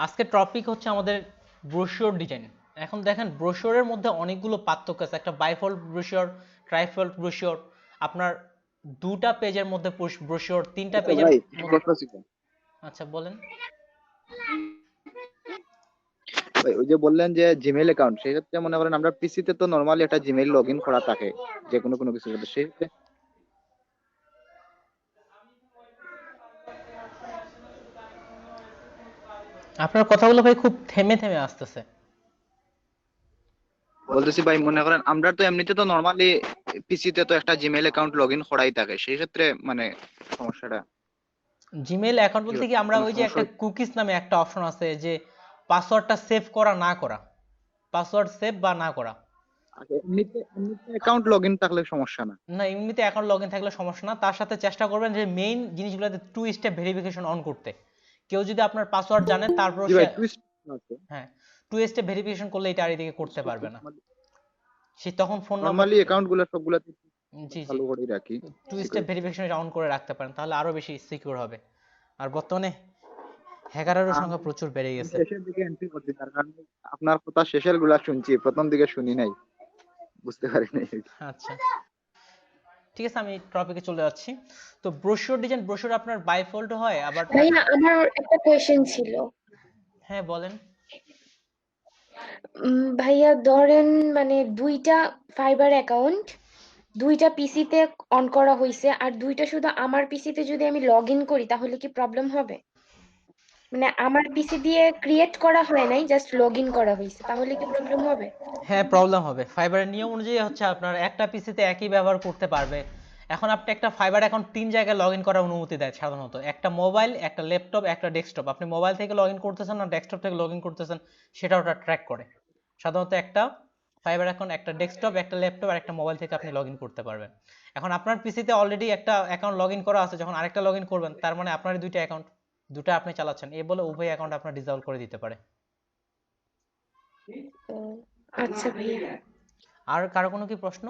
আজকের টপিক হচ্ছে আমাদের ব্রোশিওর ডিজাইন। এখন দেখেন ব্রোশিওরের মধ্যে অনেকগুলো পার্থক্য আছে। একটা বাইফোল্ড ব্রোশিওর, ট্রাইফোল্ড ব্রোশিওর, আপনার দুটা পেজের মধ্যে ব্রোশিওর, তিনটা আচ্ছা পেজের ভাই, মধ্যে। প্রশ্ন ছিল। আচ্ছা বলেন। ভাই ওই যে বললেন যে জিমেইল অ্যাকাউন্ট, সেই ক্ষেত্রে মনে করেন আমরা পিসি তে তো নরমালি একটা জিমেইল লগ ইন করা থাকে যে কোনো কোনো কিছু করতে, সেই ক্ষেত্রে আপনার কথাগুলো ভাই খুব থেমে থেমে আসতেছে। বলতেছি ভাই, মনে করেন আমরা তো এমনিতে তো নরমালি পিসি তে তো একটা জিমেইল অ্যাকাউন্ট লগ ইন করাই থাকে, সেই ক্ষেত্রে মানে সমস্যাটা জিমেইল অ্যাকাউন্ট কি বলতে কি হচ্ছে, আমরা কোনো ওই যে সমস্যা একটা হচ্ছে? কুকিজ নামে একটা অপশন আছে যে পাসওয়ার্ডটা সেভ করা না করা, পাসওয়ার্ড সেভ বা না করা। আচ্ছা, এমনিতে এমনিতে অ্যাকাউন্ট লগ ইন থাকলে সমস্যা না? না, এমনিতে অ্যাকাউন্ট লগ ইন থাকলে সমস্যা না, তার সাথে চেষ্টা করবেন যে মেইন জিনিসগুলোতে টু স্টেপ ভেরিফিকেশন অন করতে। কেউ যদি আপনার পাসওয়ার্ড জানে তারপর জি সে, ভাই, টুইস্ট আছে। হ্যাঁ, টু স্টেপ ভেরিফিকেশন করলে এটা আর এদিকে করতে পারবে না। সে তখন ফোন নাম্বার, নরমালি অ্যাকাউন্ট গুলো সবগুলাতে জি জি, চালু করে রাখি two step security. Verification on করে রাখতে পারেন, তাহলে আরো বেশি সিকিউর হবে। আর বর্তমানে হ্যাকারেরও আমি সংখ্যা প্রচুর বেড়ে আমি গেছে। শেষের দিকে এন্ট্রি করছি, তার কারণে আপনার কথা শেষের গুলা শুনছি, প্রথম দিকে শুনি নাই, বুঝতে পারি নাই। আচ্ছা, ঠিক আছে, আমি টপিকে চলে যাচ্ছি। তো ব্রোশিওর ডিজাইন, ব্রোশিওর আপনার বাইফোল্ড হয় আবার ভাইয়া আমার একটা কোয়েশ্চেন ছিল। হ্যাঁ বলেন। ভাইয়া ধরেন মানে দুইটা ফাইবার অ্যাকাউন্ট দুইটা পিসিতে অন করা হয়েছে, আর দুইটা শুধু আমার পিসিতে যদি আমি লগ ইন করি তাহলে কি প্রবলেম হবে? মানে আমার পিসি দিয়ে ক্রিয়েট করা হয় নাই, জাস্ট লগ ইন করা হয়েছে, তাহলে কি প্রবলেম হবে? হ্যাঁ প্রবলেম হবে। ফাইবারের নিয়ম অনুযায়ী হচ্ছে আপনার একটা পিসিতে একই ব্যবহার করতে পারবে। এখন আপনি একটা ফাইবার অ্যাকাউন্ট তিন জায়গায় লগ ইন করার অনুমতি দেয় সাধারণত, একটা মোবাইল, একটা ল্যাপটপ, একটা ডেস্কটপ। আপনি মোবাইল থেকে লগ ইন করতেছেন না ডেস্কটপ থেকে লগ ইন করতেছেন সেটা ওটা ট্র্যাক করে। সাধারণত একটা ফাইবার অ্যাকাউন্ট একটা ডেস্কটপ, একটা ল্যাপটপ আর একটা মোবাইল থেকে আপনি লগ ইন করতে পারবেন। এখন আপনার পিসিতে অলরেডি একটা অ্যাকাউন্ট লগ ইন করা আছে, যখন আরেকটা লগ ইন করবেন তার মানে আপনার দুইটা অ্যাকাউন্ট, দুটো আপনি চালাচ্ছেন, এ বলে উভয় অ্যাকাউন্ট আপনার ডিসেবল করে দিতে পারে। ও, আচ্ছা ভাইয়া। আর কারো কোনো কি প্রশ্ন?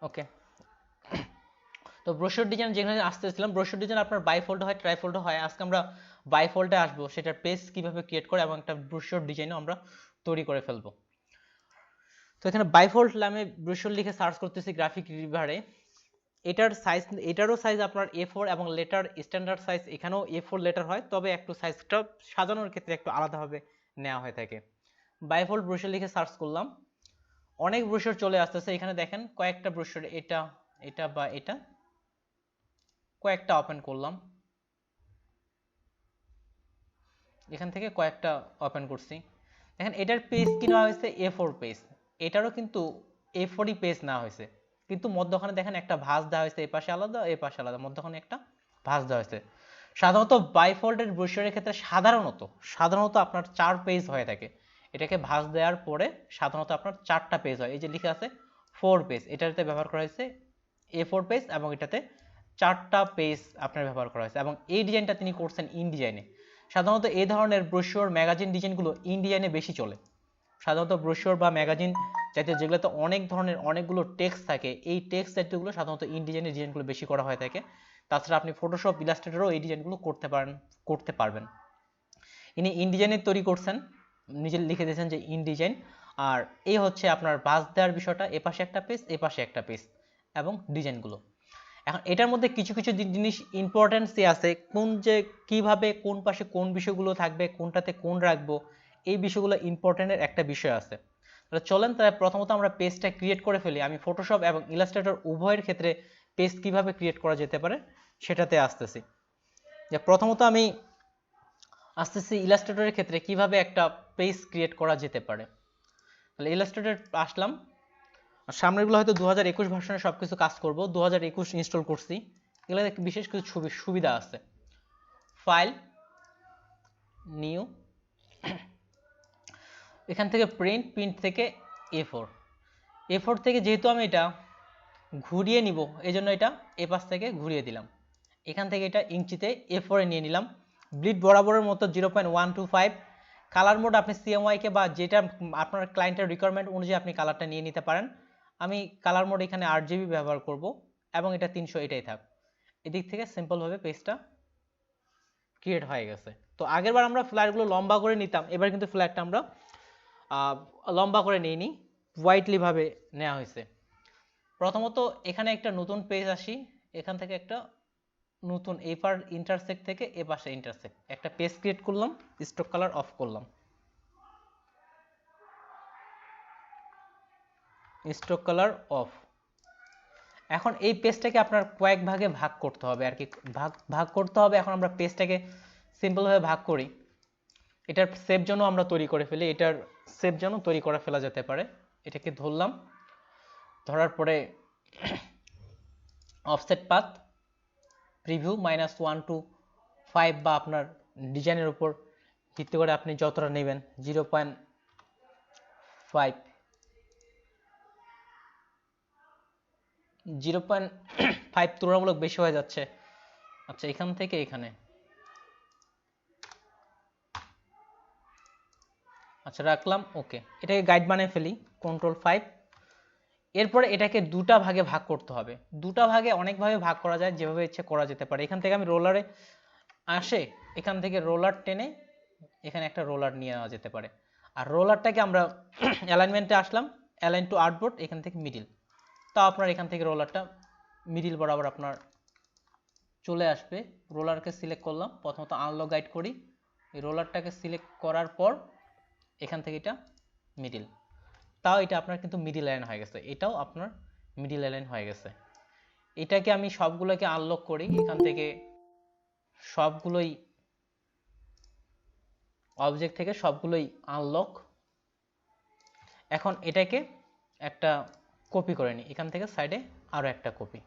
ওকে। তো ব্রোশিওর ডিজাইন যেখানে আসতেছিলাম, ব্রোশিওর ডিজাইন আপনার বাইফোল্ড হয়, ট্রাইফোল্ড হয়। আজকে আমরা বাইফোল্ডে আসবো, সেটার পেজ কিভাবে ক্রিয়েট করে এবং একটা ব্রোশিওর ডিজাইনও আমরা তৈরি করে ফেলবো। তো এখানে বাইফোল্ড নামে ব্রোশিওর লিখে সার্চ করতেছি গ্রাফিক রিভারে। এটার সাইজ, এটারও সাইজ আপনার A4 এবং লেটার স্ট্যান্ডার্ড সাইজ এখানেও A4 লেটার হয়, তবে একটু সাইজটা সাজানোর ক্ষেত্রে একটু আলাদাভাবে নেওয়া হয়ে থাকে। বাইফোল্ড ব্রোশিওর লিখে সার্চ করলাম, অনেক ব্রোশিওর চলে আসতেছে। এখানে দেখেন কয়েকটা ব্রোশিওর, এটা এটা বা এটা, কয়েকটা ওপেন করলাম, এখান থেকে কয়েকটা ওপেন করছি। দেখেন এটার পেজ কি নেওয়া হয়েছে A4 পেজ, এটারও কিন্তু A4 পেজ নেওয়া হয়েছে, কিন্তু মধ্যখানে দেখেন একটা ভাঁজ দেওয়া হয়েছে, এই পাশে আলাদা এই পাশে আলাদা, মধ্যখানে একটা ভাঁজ দেওয়া হয়েছে। সাধারণত বাইফোল্ডেড ব্রোশিওরের ক্ষেত্রে সাধারণত আপনার 4 পেজ হয়ে থাকে। এটাকে ভাঁজ দেওয়ার পরে সাধারণত আপনার 4টা পেজ হয়। এই যে লিখে আছে 4 পেজ, এটাতে ব্যবহার করা হয়েছে A4 পেজ এবং এটাতে 4টা পেজ আপনার ব্যবহার করা হয়েছে, এবং এই ডিজাইনটা তিনি করছেন ইন ডিজাইনে। সাধারণত এই ধরনের ব্রোশিওর ম্যাগাজিন ডিজাইনগুলো ইন ডিজাইনে বেশি চলে। সাধারণত ব্রোশিওর বা ম্যাগাজিন জাতীয় যেগুলোতে অনেক ধরনের অনেকগুলো টেক্সট থাকে, এই টেক্সট জাতীয়গুলো সাধারণত ইন ডিজাইনের ডিজাইনগুলো বেশি করা হয়ে থাকে। তাছাড়া আপনি ফটোশপ, ইলাস্ট্রেটরও এই ডিজাইনগুলো করতে পারবেন। ইনি ইন ডিজাইনের তৈরি করছেন, নিজে লিখে দিয়েছেন যে ইন ডিজাইন। আর এই হচ্ছে আপনার বাস দেওয়ার বিষয়টা, এপাশে একটা পেজ এপাশে একটা পেজ এবং ডিজাইনগুলো। এখন এটার মধ্যে কিছু কিছু জিনিস ইম্পর্টেন্সই আছে, কোন যে কিভাবে কোন পাশে কোন বিষয়গুলো থাকবে, কোনটাতে কোন রাখবো, এই বিষয়গুলো ইম্পর্টেন্টের একটা বিষয় আছে। তাহলে চলেন তাহলে প্রথমত আমরা পেজটা ক্রিয়েট করে ফেলি। আমি ফটোশপ এবং ইলাস্ট্রেটর উভয়ের ক্ষেত্রে পেজ কিভাবে ক্রিয়েট করা যেতে পারে সেটাতে আসতেছি। যে প্রথমত আমি আসতেছি ইলাস্ট্রেটরের ক্ষেত্রে কিভাবে একটা পেজ ক্রিয়েট করা যেতে পারে। তাহলে ইলাস্ট্রেটর আসলাম, আর সামনেরগুলো হয়তো 2021 ভার্সনে সবকিছু কাজ করব, 2021 ইনস্টল করছি। এগুলো বিশেষ কিছু সুবিধা আছে। ফাইল, নিউ, এখান থেকে প্রিন্ট থেকে A4 থেকে যেহেতু আমি এটা ঘুরিয়ে নিব, এই জন্য এটা এ পাশ থেকে ঘুরিয়ে দিলাম। এখান থেকে এটা ইঞ্চিতে A4 এ নিয়ে নিলাম। ব্লিড বরাবরের মতো 0.125। কালার মোড আপনি CMYK বা যেটা আপনার ক্লায়েন্টের রিকোয়ারমেন্ট অনুযায়ী আপনি কালারটা নিয়ে নিতে পারেন। আমি কালার মোড এখানে 8GB ব্যবহার করব এবং এটা 300, এটাই থাক। এদিক থেকে সিম্পলভাবে পেজটা ক্রিয়েট হয়ে গেছে। তো আগেরবার আমরা ফ্ল্যাটগুলো লম্বা করে নিতাম, এবার কিন্তু ফ্ল্যাটটা আমরা লম্বা করে নিইনি, ওয়াইডলি ভাবে নেওয়া হয়েছে। প্রথমত এখানে একটা নতুন পেজ আসি, এখান থেকে একটা নতুন এই পার ইন্টারসেক্ট থেকে এ পাশে ইন্টারসেক্ট একটা পেজ ক্রিয়েট করলাম, স্ট্রোক কালার অফ করলাম, স্ট্রোক কালার অফ। এখন এই পেজটাকে আপনার কয়েক ভাগে ভাগ করতে হবে আর কি, ভাগ করতে হবে। এখন আমরা পেজটাকে সিম্পলভাবে ভাগ করি, এটার সেভ জন্য আমরা তৈরি করে ফেলি, এটার সেভ জন্য তৈরি করে ফেলা যেতে পারে। এটাকে ধরলাম, ধরার পরে অফসেট পাথ প্রিভিউ -1 to 5 বা আপনার ডিজাইনের উপর ভিত্তি করে আপনি যতটা নেবেন 0.5 0.5 তুলনামূলক বেশি হয়ে যাচ্ছে। আচ্ছা এখান থেকে এখানে, আচ্ছা রাখলাম, ওকে। এটাকে গাইড বানিয়ে ফেলি, Ctrl+5। এরপরে এটাকে দুটা ভাগে ভাগ করতে হবে। দুটা ভাগে অনেকভাবে ভাগ করা যায়, যেভাবে ইচ্ছে করা যেতে পারে। এখান থেকে আমি রোলারে আসে, এখান থেকে রোলার টেনে এখানে একটা রোলার নিয়ে নেওয়া যেতে পারে। আর রোলারটাকে আমরা অ্যালাইনমেন্টে আসলাম, অ্যালাইন টু আর্টবোর্ড, এখান থেকে মিডিল। তা আপনার এখান থেকে রোলারটা মিডিল বরাবর আপনার চলে আসবে। রোলারকে সিলেক্ট করলাম, প্রথমত আনলক গাইড করি, এই রোলারটাকে সিলেক্ট করার পর এখান থেকে এটা মিডিল, তাও এটা আপনার কিন্তু মিডিল লাইন হয়ে গেছে, এটাও আপনার মিডিল লাইন হয়ে গেছে। এটাকে আমি সবগুলোকে আনলক করি, এখান থেকে সবগুলোই অবজেক্ট থেকে সবগুলোই আনলক। এখন এটাকে একটা কপি করে নিই, এখান থেকে সাইডে আরও একটা কপি,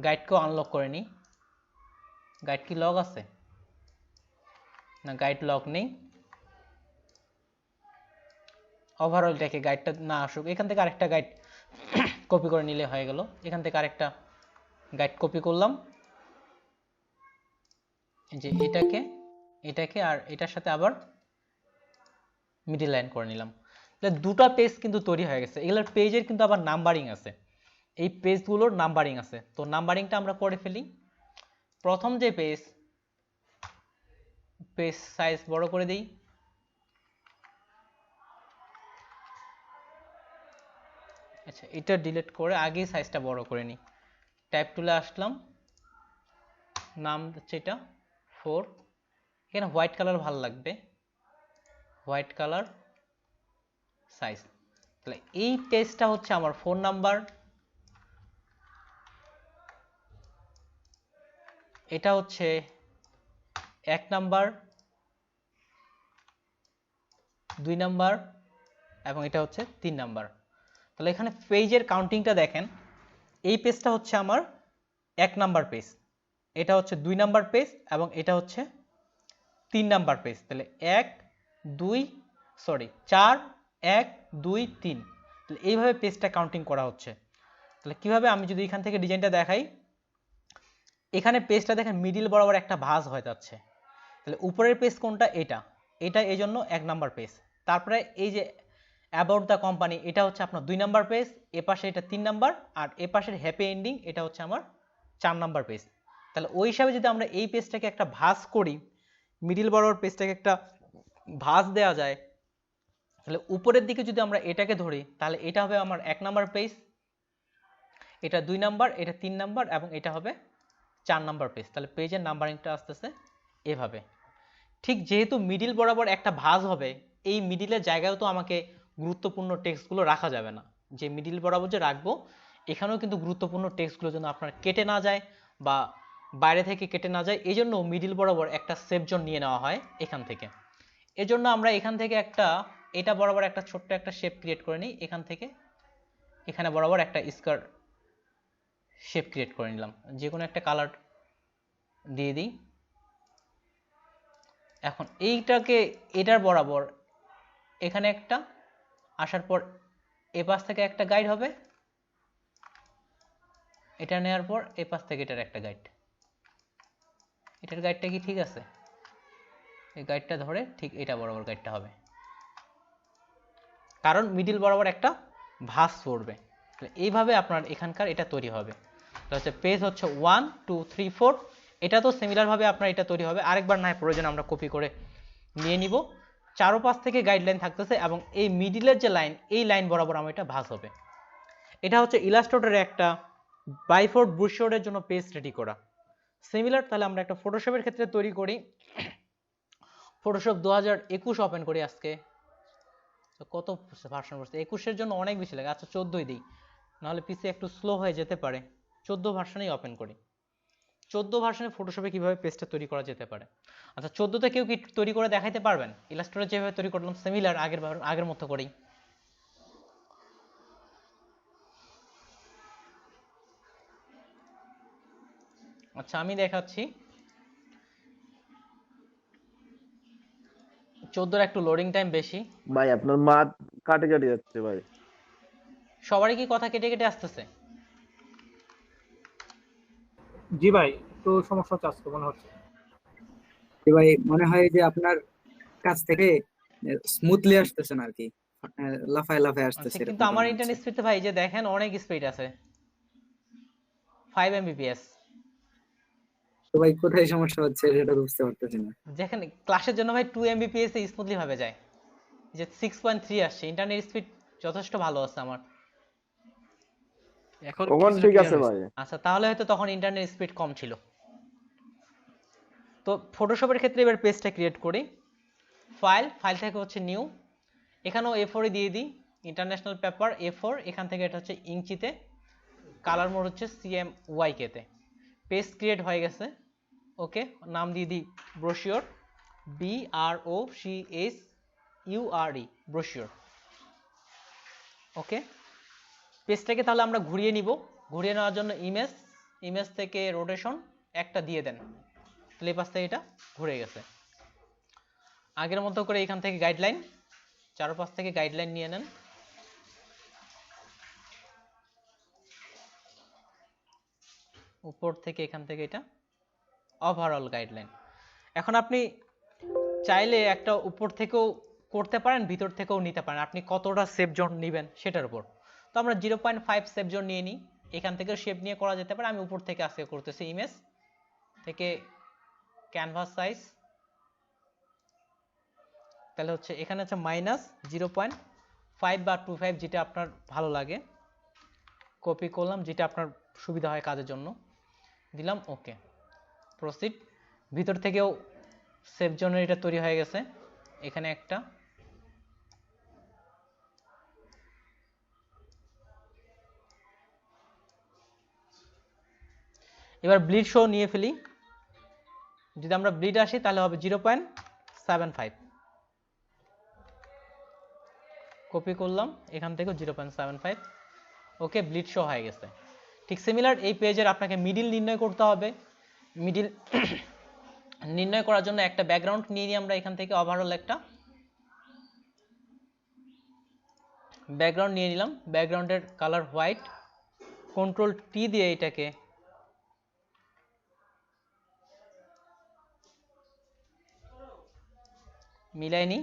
গাইডকেও আনলক করে নিই। গাইড কি লক আছে না? গাইড লক নেই। ওভারঅলটাকে গাইডটা না আসুক, এখান থেকে আরেকটা গাইড কপি করে নিলে হয়ে গেল। এখান থেকে আরেকটা গাইড কপি করলাম, যে এটাকে আর এটার সাথে আবার মিডল লাইন করে নিলাম। তাহলে দুটো পেজ কিন্তু তৈরি হয়ে গেছে। এগুলোর পেজের কিন্তু আবার নাম্বারিং আছে, এই পেজগুলোর নাম্বারিং আছে। তো নাম্বারিংটা আমরা করে ফেলি। প্রথম যে পেজ সাইজ বড় করে দিই, আচ্ছা এটা ডিলিট করে আগে সাইজটা বড় করে নিই। টাইপ টুলে আসলাম, নাম হচ্ছে এটা 4, এখানে হোয়াইট কালার ভালো লাগবে, হোয়াইট কালার সাইজ। তাহলে এই পেজটা হচ্ছে আমার 4 নাম্বার, এটা হচ্ছে 1 নাম্বার, 2 নাম্বার এবং এটা হচ্ছে 3 নাম্বার। তাহলে এখানে পেজের কাউন্টিংটা দেখেন, এই পেজটা হচ্ছে আমার 1 নাম্বার পেজ, এটা হচ্ছে 2 নাম্বার পেজ এবং এটা হচ্ছে 3 নাম্বার পেজ। তাহলে 4 1 2 3, তাহলে এইভাবে পেজটা কাউন্টিং করা হচ্ছে। তাহলে কিভাবে, আমি যদি এখান থেকে ডিজাইনটা দেখাই, এখানে পেজটা দেখেন মিডিল বরাবর একটা ভাঁজ হয়ে যাচ্ছে। তাহলে উপরের পেজ কোনটা? এটা এই জন্য 1 নাম্বার পেজ। তারপরে এই যে অ্যাবাউট দ্য কোম্পানি, এটা হচ্ছে আপনার 2 নাম্বার পেজ, এ পাশে এটা 3 নাম্বার, আর এ পাশের হ্যাপি এন্ডিং এটা হচ্ছে আমার 4 নাম্বার পেজ। তাহলে ওই হিসাবে যদি আমরা এই পেজটাকে একটা ভাঁজ করি, মিডিল বরাবর পেজটাকে একটা ভাঁজ দেওয়া যায়, তাহলে উপরের দিকে যদি আমরা এটাকে ধরি, তাহলে এটা হবে আমার 1 নাম্বার পেজ, এটা 2 নাম্বার, এটা 3 নাম্বার এবং এটা হবে 4 নাম্বার পেজ। তাহলে পেজের নাম্বারিংটা আসতেছে এভাবে। ঠিক যেহেতু মিডিল বরাবর একটা ভাঁজ হবে, এই মিডিলের জায়গায়ও তো আমাকে গুরুত্বপূর্ণ টেক্সটগুলো রাখা যাবে না। যে মিডিল বরাবর যে রাখবো, এখানেও কিন্তু গুরুত্বপূর্ণ টেক্সটগুলো যেন আপনার কেটে না যায় বা বাইরে থেকে কেটে না যায়, এই জন্য মিডিল বরাবর একটা সেভ জোন নিয়ে নেওয়া হয় এখান থেকে। এজন্য আমরা এখান থেকে এটা বরাবর একটা ছোট্ট একটা শেপ ক্রিয়েট করে নিই, এখান থেকে এখানে বরাবর একটা স্কয়ার শেপ ক্রিয়েট করে নিলাম, যে কোনো একটা কালার দিয়ে দিই। এখন এইটাকে এটার বরাবর এখানে একটা আসার পর এ পাশ থেকে একটা গাইড হবে, এটা নেওয়ার পর এ পাশ থেকে এটার একটা গাইড। এটার গাইডটা কি ঠিক আছে? এই গাইডটা ধরে ঠিক এটা বরাবর গাইডটা হবে, কারণ মিডিল বরাবর একটা ভাঁজ পড়বে। এইভাবে আপনার এখানকার এটা তৈরি হবে। তো হচ্ছে পেজ হচ্ছে 1 2 3 4, এটা তো সিমিলার ভাবে আপনার এটা তৈরি হবে, আরেকবার না হয় প্রয়োজন আমরা কপি করে নিয়ে নিব। চারোপাশ থেকে গাইডলাইন থাকতেছে এবং এই মিডিলের যে লাইন, এই লাইন বরাবর আমার এটা ভাঁজ হবে। এটা হচ্ছে ইলাস্ট্রেটরের একটা বাইফোর্ড ব্রুশিওরের জন্য পেজ রেডি করা। সিমিলার তাহলে আমরা একটা ফটোশপের ক্ষেত্রে তৈরি করি। ফটোশপ 2021 ওপেন করি আজকে। তো কত ভার্সন পড়ছে? 21-এর জন্য অনেক বেশি লাগে। আচ্ছা 14ই দিই, নাহলে পিসি একটু স্লো হয়ে যেতে পারে। 14 ভার্সনেই ওপেন করি। 14 ভার্সনে ফটোশপে কিভাবে পেজটা তৈরি করা যেতে পারে। আচ্ছা 14তে কেউ কি তৈরি করে দেখাইতে পারবেন? ইলাস্ট্রেটর যেভাবে তৈরি করলাম সিমিলার আগের মতো করেই। আচ্ছা আমি দেখাচ্ছি। 14-র একটু লোডিং টাইম বেশি। ভাই আপনার মা কাটে কাটে যাচ্ছে ভাই। সবারই কি কথা কেটে কেটে আসতেছে? জি ভাই, একটু সমস্যা হচ্ছে আজকে মনে হচ্ছে। জি ভাই, মনে হয় যে আপনার কাছ থেকে স্মুথলি আসতেছে না আর কি, লাফায় লাফায় আচ্ছা আসতেছে, কিন্তু এরকম আমার মনে হচ্ছে। ইন্টারনেট স্পিড তো ভাই যে দেখেন অনেক স্পিড আছে, 5 Mbps। তো ভাই কোথায় সমস্যা হচ্ছে সেটা বুঝতে পারতেছি না। দেখেন ক্লাসের জন্য ভাই 2 Mbps এ স্মুথলি ভাবে যায়, যে 6.3 আসছে। ইন্টারনেট স্পিড যথেষ্ট ভালো আছে আমার এখন। তখন ঠিক আছে ভাই। আচ্ছা তাহলে হয়তো তখন ইন্টারনেট স্পিড কম ছিল। তো ফটোশপের ক্ষেত্রে এবার পেজটা ক্রিয়েট করি। ফাইল থেকে হচ্ছে নিউ, এখানেও A4 এ দিয়ে দিই, ইন্টারন্যাশনাল পেপার A4। এখান থেকে এটা হচ্ছে ইঞ্চিতে, কালার মোড হচ্ছে CMYK তে। পেজ ক্রিয়েট হয়ে গেছে। ওকে, নাম দিয়ে দিই ব্রোশিওর, BROCHURE, ব্রোশিওর। ওকে, পেজটাকে তাহলে আমরা ঘুরিয়ে নিব। ঘুরিয়ে নেওয়ার জন্য ইমেজ থেকে রোটেশন একটা দিয়ে দেন, তাহলে এই পাশ থেকে এটা ঘুরে গেছে। আগের মতো করে এখান থেকে গাইডলাইন, চারপাশ থেকে গাইডলাইন নিয়ে নেন। উপর থেকে এখান থেকে এটা ওভারঅল গাইডলাইন। এখন আপনি চাইলে একটা উপর থেকেও করতে পারেন, ভিতর থেকেও নিতে পারেন, আপনি কতটা সেফ জোন নেবেন সেটার উপর। তো আমরা 0.5 সেফ জোন নিয়ে নিই, এখান থেকে শেপ নিয়ে করা যেতে পারে। আমি উপর থেকে আজকে করতেছি, ইমেজ থেকে ক্যানভাস সাইজ, তাহলে হচ্ছে এখানে হচ্ছে -0.5 বা 25, যেটা আপনার ভালো লাগে। কপি করলাম, যেটা আপনার সুবিধা হয় কাজের জন্য, দিলাম ওকে, প্রসিড। ভিতর থেকেও সেফ জোনের এটা তৈরি হয়ে গেছে, এখানে একটা। এবার ব্লিড শো নিয়ে ফেলি। যদি আমরা ব্লিড আসি তাহলে হবে 0.75। কপি করলাম, এখান থেকে 0.75। ওকে, ব্লিড শো হয়ে গেছে। ঠিক সিমিলার এই পেজের আপনাকে মিডিল নির্ণয় করতে হবে। মিডিল নির্ণয় করার জন্য একটা ব্যাকগ্রাউন্ড নিয়ে নিই আমরা এখান থেকে, ওভারঅল একটা ব্যাকগ্রাউন্ড নিয়ে নিলাম। ব্যাকগ্রাউন্ডের কালার হোয়াইট, Ctrl+T দিয়ে এটাকে মিলাই নিই।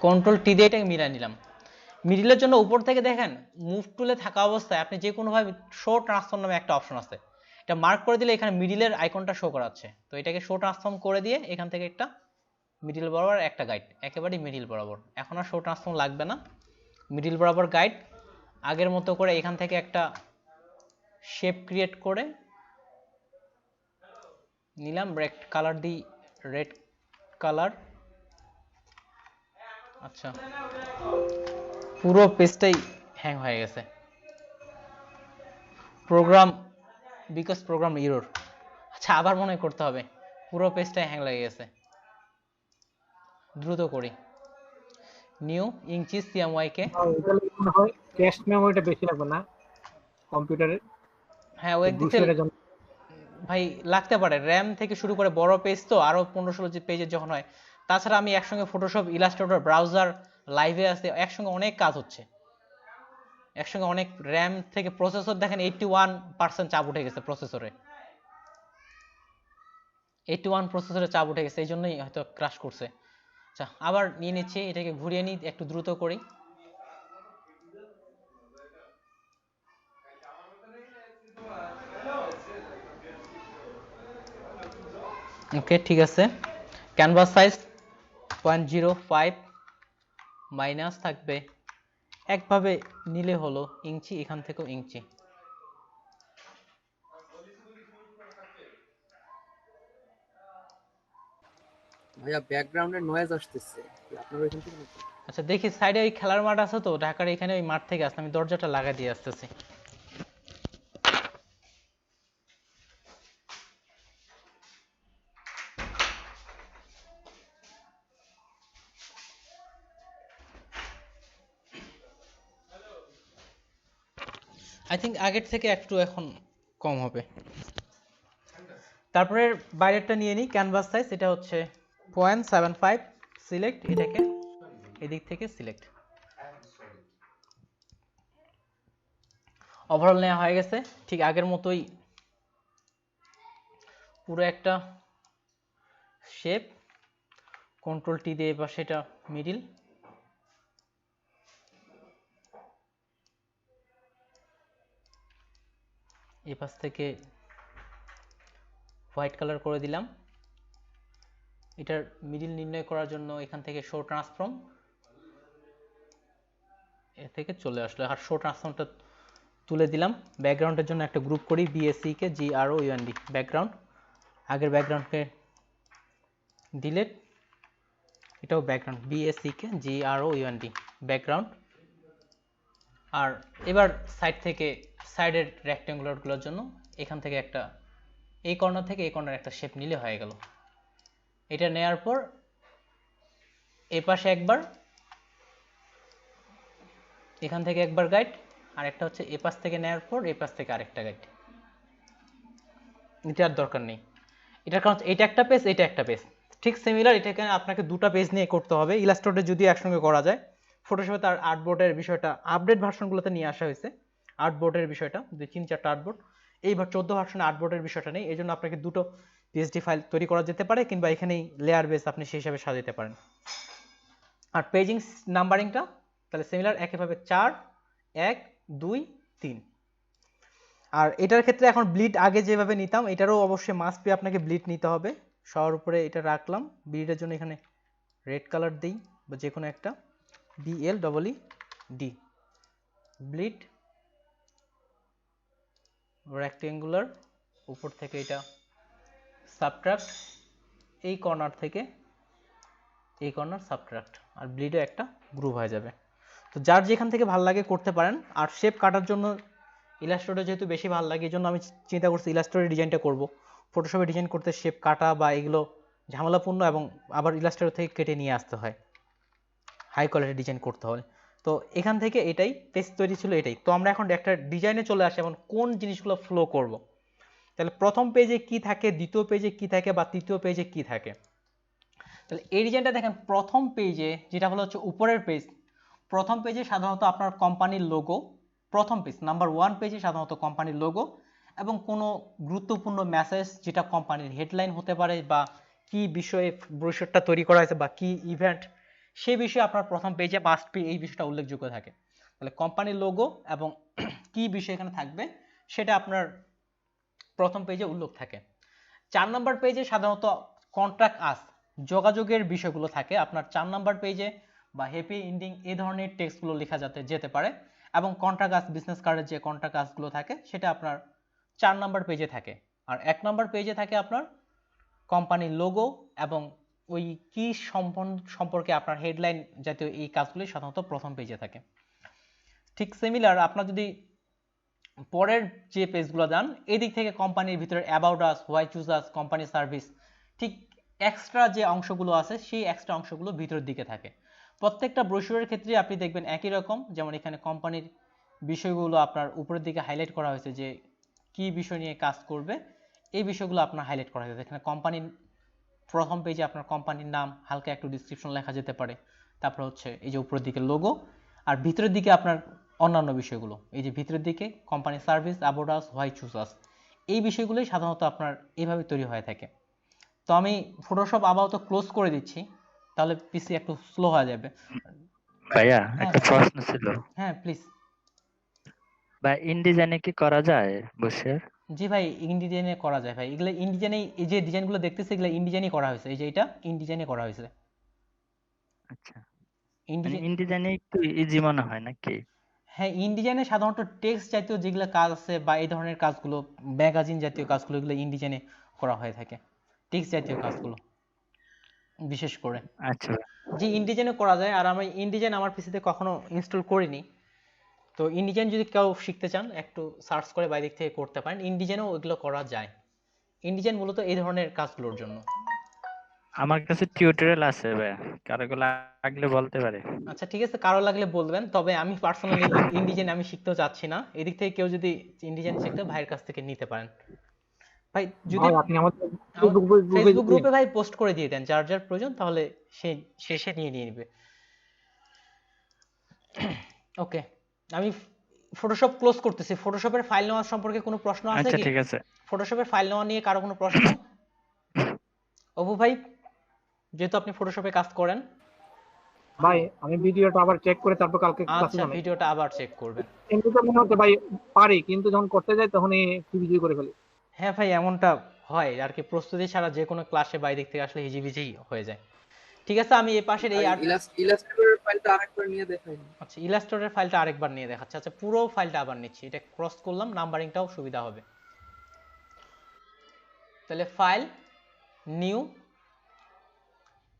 Ctrl+T দিয়ে এটাকে মিলাই নিলাম। মিডিলের জন্য উপর থেকে দেখেন মুভ টুলে থাকা অবস্থায় আপনি যে কোনোভাবে শো ট্রান্সফর্ম নামে একটা অপশন আছে, এটা মার্ক করে দিলে এখানে মিডিলের আইকনটা শো করাচ্ছে। তো এটাকে শো ট্রান্সফর্ম করে দিয়ে এখান থেকে একটা মিডিল বরাবর একটা গাইড, একেবারেই মিডিল বরাবর। এখন আর শো ট্রান্সফর্ম লাগবে না, মিডিল বরাবর গাইড। আগের মতো করে এখান থেকে একটা শেপ ক্রিয়েট করে নিলাম, রেড কালার দিই, রেড কালার। আচ্ছা, পুরো পেজটাই হ্যাং হয়ে গেছে, প্রোগ্রাম এরর। আচ্ছা আবার মনে করতে হবে, পুরো পেজটাই হ্যাং লেগে গেছে। দ্রুত করি, নিউ ইঞ্চি CMYK। এটা মনে হয় ক্যাশ মেমোরিটা বেশি লাগবে না কম্পিউটারে? হ্যাঁ, ওই দিকে ভাই লাগতে পারে, র্যাম থেকে শুরু করে বড় পেজ তো আরো 15-16 পেজের যখন হয়। তাছাড়া আমি একসঙ্গে ফটোশপ, ইলাস্ট্রেটর, ব্রাউজার, লাইভে আছে, একসঙ্গে অনেক কাজ হচ্ছে, একসঙ্গে অনেক। র্যাম থেকে প্রসেসর দেখেন 81% চাপ উঠে গেছে প্রসেসরে, 81 প্রসেসরে চাপ উঠে গেছে, এই জন্যই হয়তো ক্রাশ করছে। আচ্ছা আবার নিয়ে নিচ্ছি, এটাকে ঘুরিয়ে নিই একটু দ্রুত করি। ওকে ঠিক আছে, ক্যানভাস সাইজ 0.05 মাইনাস থাকবে, একভাবে নিলে হলো ইঞ্চি, এখান থেকেও ইঞ্চি। ভাইয়া ব্যাকগ্রাউন্ডে নয়েজ আসতেছে, আপনার ওইখান থেকে নাকি? আচ্ছা দেখি সাইডে ওই খেলার মাঠ আছে তো ঢাকার, এখানে ওই মাঠ থেকে আসলে আমি দরজাটা লাগাই দিয়ে আসতেছি। আই থিঙ্ক আগের থেকে একটু এখন কম হবে। তারপরে বাইরেরটা নিয়ে নিই, ক্যানভাস সাইজ এটা হচ্ছে 0.75, সিলেক্ট, এটাকে এদিক থেকে সিলেক্ট। ওভারঅল নেওয়া হয়ে গেছে, ঠিক আগের মতোই পুরো একটা শেপ, কন্ট্রোল টি দিয়ে এবার সেটা মিডিল, এই পাশ থেকে হোয়াইট কালার করে দিলাম। এটার মিডিল নির্ণয় করার জন্য এখান থেকে শো ট্রান্সফর্ম, এ থেকে চলে আসলো, আর শো ট্রান্সফর্মটা তুলে দিলাম। ব্যাকগ্রাউন্ডের জন্য একটা গ্রুপ করি, বিএসসি কে GROUND, ব্যাকগ্রাউন্ড, আগের ব্যাকগ্রাউন্ডকে ডিলেট, এটাও ব্যাকগ্রাউন্ড, বিএসসি কে GROUND, ব্যাকগ্রাউন্ড। আর এবার সাইড থেকে সাইডের রেক্ট্যাঙ্গুলারগুলোর জন্য এখান থেকে একটা, এই কর্নার থেকে এই কর্নার একটা শেপ নিলে হয়ে গেল। এটা নেয়ার পর এই পাশে একবার, এখান থেকে একবার গাইড, আর একটা হচ্ছে এ পাশ থেকে নেয়ার পর এই পাশ থেকে আরেকটা গাইড। এটার দরকার নেই, এটার কারণ এটা একটা পেজ, এটা একটা পেজ, ঠিক সিমিলার। এটাকে আপনাকে দুটো পেজ নিয়ে করতে হবে। ইলাস্ট্রেটরে যদি একসঙ্গে করা যায়, ফটোশপে তার আর্টবোর্ডের বিষয়টা আপডেট ভার্সনগুলোতে নিয়ে আসা হয়েছে, আর্টবোর্ডের বিষয়টা 3-4টা আর্টবোর্ড, এইবার 14 ভার্সনে আর্টবোর্ডের বিষয়টা নেই, এই জন্য আপনাকে দুটো পিএসডি ফাইল তৈরি করা যেতে পারে, কিংবা এখানেই লেয়ার বেস আপনি সেই হিসাবে সাজাতে পারেন। আর পেজিং নাম্বারিংটা তাহলে সিমিলার, একইভাবে 4, 1, 2, 3। আর এটার ক্ষেত্রে এখন ব্লিড আগে যেভাবে নিতাম, এটারও অবশ্যই মাস্ট বি আপনাকে ব্লিড নিতে হবে। সবার উপরে এটা রাখলাম, ব্লিডের জন্য এখানে রেড কালার দিই, বা যে কোনো একটা, BLEED, ব্লিড রেক্ট্যাঙ্গুলার, উপর থেকে এটা সাবট্রাক্ট, এই কর্নার থেকে এই কর্নার সাবট্রাক্ট, আর ব্লিডও একটা গ্রুপ হয়ে যাবে। তো যার যেখান থেকে ভালো লাগে করতে পারেন। আর শেপ কাটার জন্য ইলাস্ট্রেটর যেহেতু বেশি ভালো লাগে, এই জন্য আমি চিন্তা করছি ইলাস্ট্রেটর ডিজাইনটা করব। ফটোশপে ডিজাইন করতে শেপ কাটা বা এগুলো ঝামেলাপূর্ণ, এবং আবার ইলাস্ট্রেটর থেকে কেটে নিয়ে আসতে হয়, হাই কোয়ালিটি ডিজাইন করতে হয়। তো এখান থেকে এটাই পেজ তৈরি ছিল, এটাই। তো আমরা এখন একটা ডিজাইনে চলে আসি, এখন কোন জিনিসগুলো ফ্লো করব। তাহলে প্রথম পেজে কি থাকে, দ্বিতীয় পেজে কি থাকে, বা তৃতীয় পেজে কি থাকে। তাহলে এই ডিজাইনটা দেখেন, প্রথম পেজে যেটা হলো হচ্ছে উপরের পেজ, প্রথম পেজে সাধারণত আপনার কোম্পানির লোগো, প্রথম পেজ নাম্বার 1 পেজে সাধারণত কোম্পানির লোগো এবং কোনো গুরুত্বপূর্ণ মেসেজ, যেটা কোম্পানির হেডলাইন হতে পারে, বা কি বিষয়ে ব্রোশারটা তৈরি করা হয়েছে, বা কি ইভেন্ট, সেই বিষয়ে আপনার প্রথম পেজে মাস্ট বি এই বিষয়টা উল্লেখযোগ্য থাকে। তাহলে কোম্পানির লোগো এবং কি বিষয় এখানে থাকবে সেটা আপনার প্রথম পেজে উল্লেখ থাকে। 4 নম্বর পেজে সাধারণত কন্ট্রাক্ট আস, যোগাযোগের বিষয়গুলো থাকে আপনার 4 নম্বর পেজে, বা হ্যাপি এন্ডিং এই ধরনের টেক্সটগুলো লেখা যেতে পারে। এবং কন্ট্রাক্ট আস, বিজনেস কার্ডের যে কন্ট্রাক্ট আসগুলো থাকে সেটা আপনার 4 নম্বর পেজে থাকে। আর 1 নম্বর পেজে থাকে আপনার কোম্পানির লোগো এবং ওই কি সম্পর্কে আপনার হেডলাইন জাতীয় এই কাজগুলি সাধারণত প্রথম পেজে থাকে। ঠিক সিমিলার, আপনার যদি পরের যে পেজগুলো যান, এদিক থেকে কোম্পানির ভিতরে about us, why choose us, company service, ঠিক এক্সট্রা যে অংশগুলো আছে সেই এক্সট্রা অংশগুলো ভিতরের দিকে থাকে। প্রত্যেকটা ব্রোশারের ক্ষেত্রে আপনি দেখবেন একই রকম, যেমন এখানে কোম্পানির বিষয়গুলো আপনার উপরের দিকে হাইলাইট করা হয়েছে, যে কি বিষয় নিয়ে কাজ করবে এই বিষয়গুলো আপনার হাইলাইট করা হয়েছে। এখানে কোম্পানির প্রথম পেজে আপনার কোম্পানির নাম, হালকা একটু ডিসক্রিপশন লেখা যেতে পারে, তারপর হচ্ছে এই যে উপরের দিকে লোগো, আর ভিতরের দিকে আপনার অন্যান্য বিষয়গুলো, এই যে ভিতরের দিকে company service, about us, why choose us, এই বিষয়গুলোই সাধারণত আপনার এইভাবে তৈরি হয়ে থাকে। তো আমি ফটোশপ আপাতত ক্লোজ করে দিচ্ছি, তাহলে পিসি একটু স্লো হয়ে যাবে। ভাইয়া হ্যাঁ একটা ভাই, প্রশ্ন ছিল, হ্যাঁ প্লিজ। ভাই ইনডিজাইনে কি করা যায় বসে? জি ভাই, ইনডিজাইনে করা যায় ভাই, এগুলো ইনডিজাইনে, এই যে ডিজাইনগুলো দেখতেছে এগুলো ইনডিজাইনই করা হয়েছে, এই যে এটা ইনডিজাইনে করা হয়েছে। আচ্ছা, মানে ইনডিজাইন, ইনডিজাইনে একটু ইজি মনে হয় নাকি? হ্যাঁ ইনডিজাইনে সাধারণত টেক্সট জাতীয় যেগুলো কাজ আছে বা এই ধরনের কাজগুলো, ম্যাগাজিন জাতীয় কাজগুলো, এগুলো ইনডিজাইনে করা হয়ে থাকে, টেক্সট জাতীয় কাজগুলো বিশেষ করে। আচ্ছা ভাই। জি ইনডিজাইনে করা যায়, আর আমি ইনডিজাইন আমার পিসিতে কখনো ইনস্টল করিনি। তো ইনডিজাইন যদি কেউ শিখতে চান একটু সার্চ করে বাইরে থেকে করতে পারেন, ইনডিজাইনেও ওইগুলো করা যায়। ইনডিজাইন মূলত এই ধরনের কাজগুলোর জন্য। আমার কাছে টিউটোরিয়াল আছে ভাইয়া, কারো লাগলে বলতে পারে। আচ্ছা ঠিক আছে, কারো লাগলে বলবেন, তবে আমি পার্সোনালি ইনডিজাইন আমি শিখতেও চাচ্ছি না। এদিক থেকে কেউ যদি ইনডিজাইন শিখতে ভাইয়ের কাছ থেকে নিতে পারেন। ভাই যদি ভাই আপনি আমাদের গ্রুপে ফেসবুক গ্রুপে ভাই পোস্ট করে দিয়ে দেন, যার যার প্রয়োজন, তাহলে সে নিয়ে নেবে। ওকে, আমি ফটোশপ ক্লোজ করতেছি। ফটোশপের ফাইল নেওয়া সম্পর্কে কোনো প্রশ্ন আছে আচ্ছা কি? ঠিক আছে। ফটোশপের ফাইল নেওয়া নিয়ে কারো কোনো প্রশ্ন? অপু ভাই, যেহেতু আপনি ফটোশপে কাজ করেন। ভাই আমি ভিডিওটা আবার চেক করে তারপর কালকে ক্লাসে আচ্ছা, জানাই। ভিডিওটা আবার চেক করবেন। এমনিতে মনে হচ্ছে ভাই পারি, কিন্তু যখন করতে যাই তখনই হিজিবিজি করে ফেলি। হ্যাঁ ভাই, এমনটা হয় আর কি, প্রস্তুতি ছাড়া যে কোনো ক্লাসে বাইরে থেকে আসলে হিজিবিজি হয়ে যায়। ঠিক আছে, আমি এই পাশের এই ইলাস্ট্রেটরের ফাইলটা আরেকবার নিয়ে দেখাই। আচ্ছা, ইলাস্ট্রেটরের ফাইলটা আরেকবার নিয়ে দেখাচ্ছি। আচ্ছা, পুরো ফাইলটা আবার নিচ্ছি, এটা ক্রস করলাম, নাম্বারিংটাও সুবিধা হবে। তাহলে ফাইল নিউ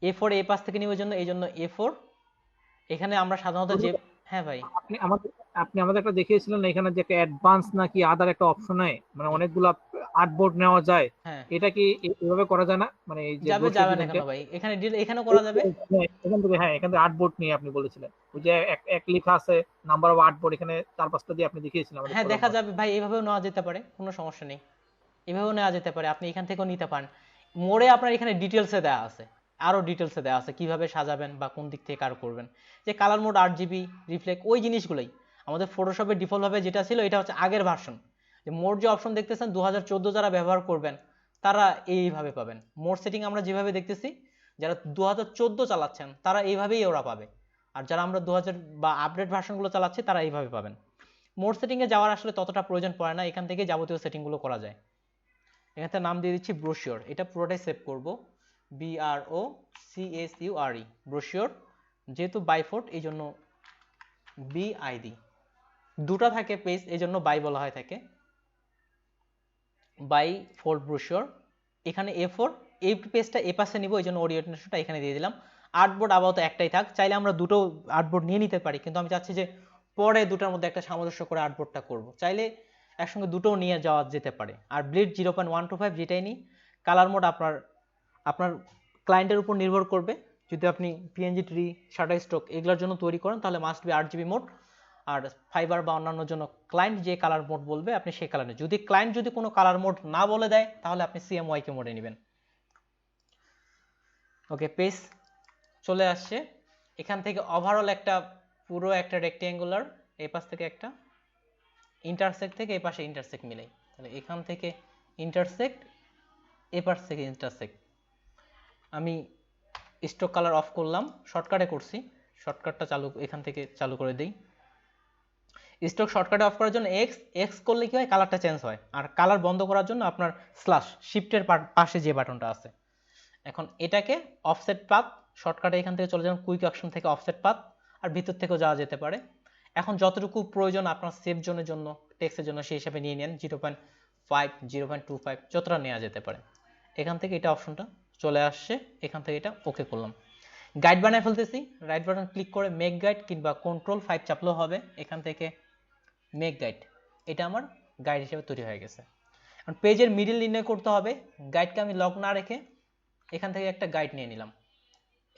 A4, এ পাশ থেকে নিব, এই জন্য A4। এখানে আমরা সাধারণত যে, হ্যাঁ ভাই আপনি আমাদের একটা দেখিয়েছিলেন না, এখানে যে একটা অ্যাডভান্স নাকি আদার একটা অপশন হয়, মানে অনেকগুলা আর্টবোর্ড নেওয়া যায়, হ্যাঁ এটা কি এভাবে করা যায় না? মানে এই যে যাবে না কেন ভাই, এখানেও করা যাবে। এখান থেকে, হ্যাঁ এখান থেকে আর্টবোর্ড নিয়ে আপনি বলেছিলেন, ওই যে এক লেখা আছে নাম্বার অফ আর্টবোর্ড, এখানে 4-5টা দিয়ে আপনি দেখিয়েছিলেন আমাদের। হ্যাঁ দেখা যাবে ভাই, এভাবেও নেওয়া যেতে পারে, কোনো সমস্যা নেই, এভাবেও নেওয়া যেতে পারে, আপনি এখান থেকেও নিতে পারেন। মোড়ে আপনার এখানে ডিটেলসে দেওয়া আছে, আরো ডিটেলসে দেওয়া আছে কিভাবে সাজাবেন বা কোন দিক থেকে কার করবেন। যে কালার মোড, RGB, রিফ্লেক্ট, ওই জিনিসগুলোই আমাদের ফটোশপের ডিফল্ট ভাবে যেটা ছিল, এটা হচ্ছে আগের ভার্সন। যে মোড যে অপশন দেখতেছেন 2014 যারা ব্যবহার করবেন তারা এইভাবে পাবেন। মোড সেটিং আমরা যেভাবে দেখতেছি, যারা 2014 চালাচ্ছেন তারা এইভাবেই ওরা পাবে, আর যারা আমরা 2000 বা আপডেট ভার্সনগুলো চালাচ্ছি তারা এইভাবে পাবেন। মোড সেটিং এ যাওয়ার আসলে ততটা প্রয়োজন পড়ে না, এখান থেকে যাবতীয় সেটিংগুলো করা যায়। এখান থেকে নাম দিয়ে দিচ্ছি ব্রোশিওর, এটা পুরোটাই সেভ করব, BROCSURE, ব্রোশিওর। যেহেতু বাইফোর্ট এই জন্য BID, দুটা থাকে পেজ, এই জন্য বাই বলা হয় থাকে, বাই ফোর্ট ব্রোশিওর। এখানে A4, এই পেজটা এ পাশে নিব, এই জন্য ওরিয়েন্টেশনটা এখানে দিয়ে দিলাম। আর্টবোর্ড আপাতত একটাই থাক, চাইলে আমরা দুটো আর্টবোর্ড নিয়ে নিতে পারি, কিন্তু আমি চাচ্ছি যে পরে দুটার মধ্যে একটা সামঞ্জস্য করে আর্টবোর্ডটা করব। চাইলে একসঙ্গে দুটোও নিয়ে যাওয়া যেতে পারে। আর ব্লিড 0.125 যেটাই নিই। কালার মোড আপনার ক্লায়েন্টের উপর নির্ভর করবে। যদি আপনি PNG ট্রি, শাটার স্টক এগুলোর জন্য তৈরি করেন তাহলে মাস্ট বি 8GB মোড, আর ফাইবার বা অন্যান্য জন্য ক্লায়েন্ট যে কালার মোড বলবে আপনি সেই কালারে। যদি ক্লায়েন্ট কোনো কালার মোড না বলে দেয় তাহলে আপনি CMYK মোডে নেবেন। ওকে, পেজ চলে আসছে। এখান থেকে ওভারঅল পুরো একটা রেক্ট্যাঙ্গুলার, এই পাশ থেকে একটা ইন্টারসেক্ট থেকে এই পাশে ইন্টারসেক্ট মিলাই, তাহলে এখান থেকে ইন্টারসেক্ট, এই পাশ থেকে ইন্টারসেক্ট। আমি স্টক কালার অফ করলাম, শর্টকাটে করছি, শর্টকাটটা এখান থেকে চালু করে দিই। স্টক শর্টকাটে অফ করার জন্য এক্স করলে কি হয়, কালারটা চেঞ্জ হয়। আর কালার বন্ধ করার জন্য আপনার স্ল্যাশ শিফটের পাশে যে বাটনটা আছে। এখন এটাকে অফসেট পাথ, শর্টকাটে এখান থেকে চলে যান কুইক অপশন থেকে অফসেট পাথ, আর ভিতর থেকেও যাওয়া যেতে পারে। এখন যতটুকু প্রয়োজন আপনার সেভ জোনের জন্য, টেক্সটের জন্য, সেই হিসাবে নিয়ে নেন। 0.5, 0.25 যতটা নেওয়া যেতে পারে। এখান থেকে এটা অপশনটা চলে আসছে, এখান থেকে এটা ওকে করলাম। গাইড বানায় ফেলতেছি, রাইট বাটন ক্লিক করে মেক গাইড কিংবা Ctrl+5 চাপলেও হবে। এখান থেকে মেক গাইড, এটা আমার গাইড হিসেবে তৈরি হয়ে গেছে। এখন পেজের মিডল নির্ণয় করতে হবে। গাইডকে আমি লক না রেখে এখান থেকে একটা গাইড নিয়ে নিলাম।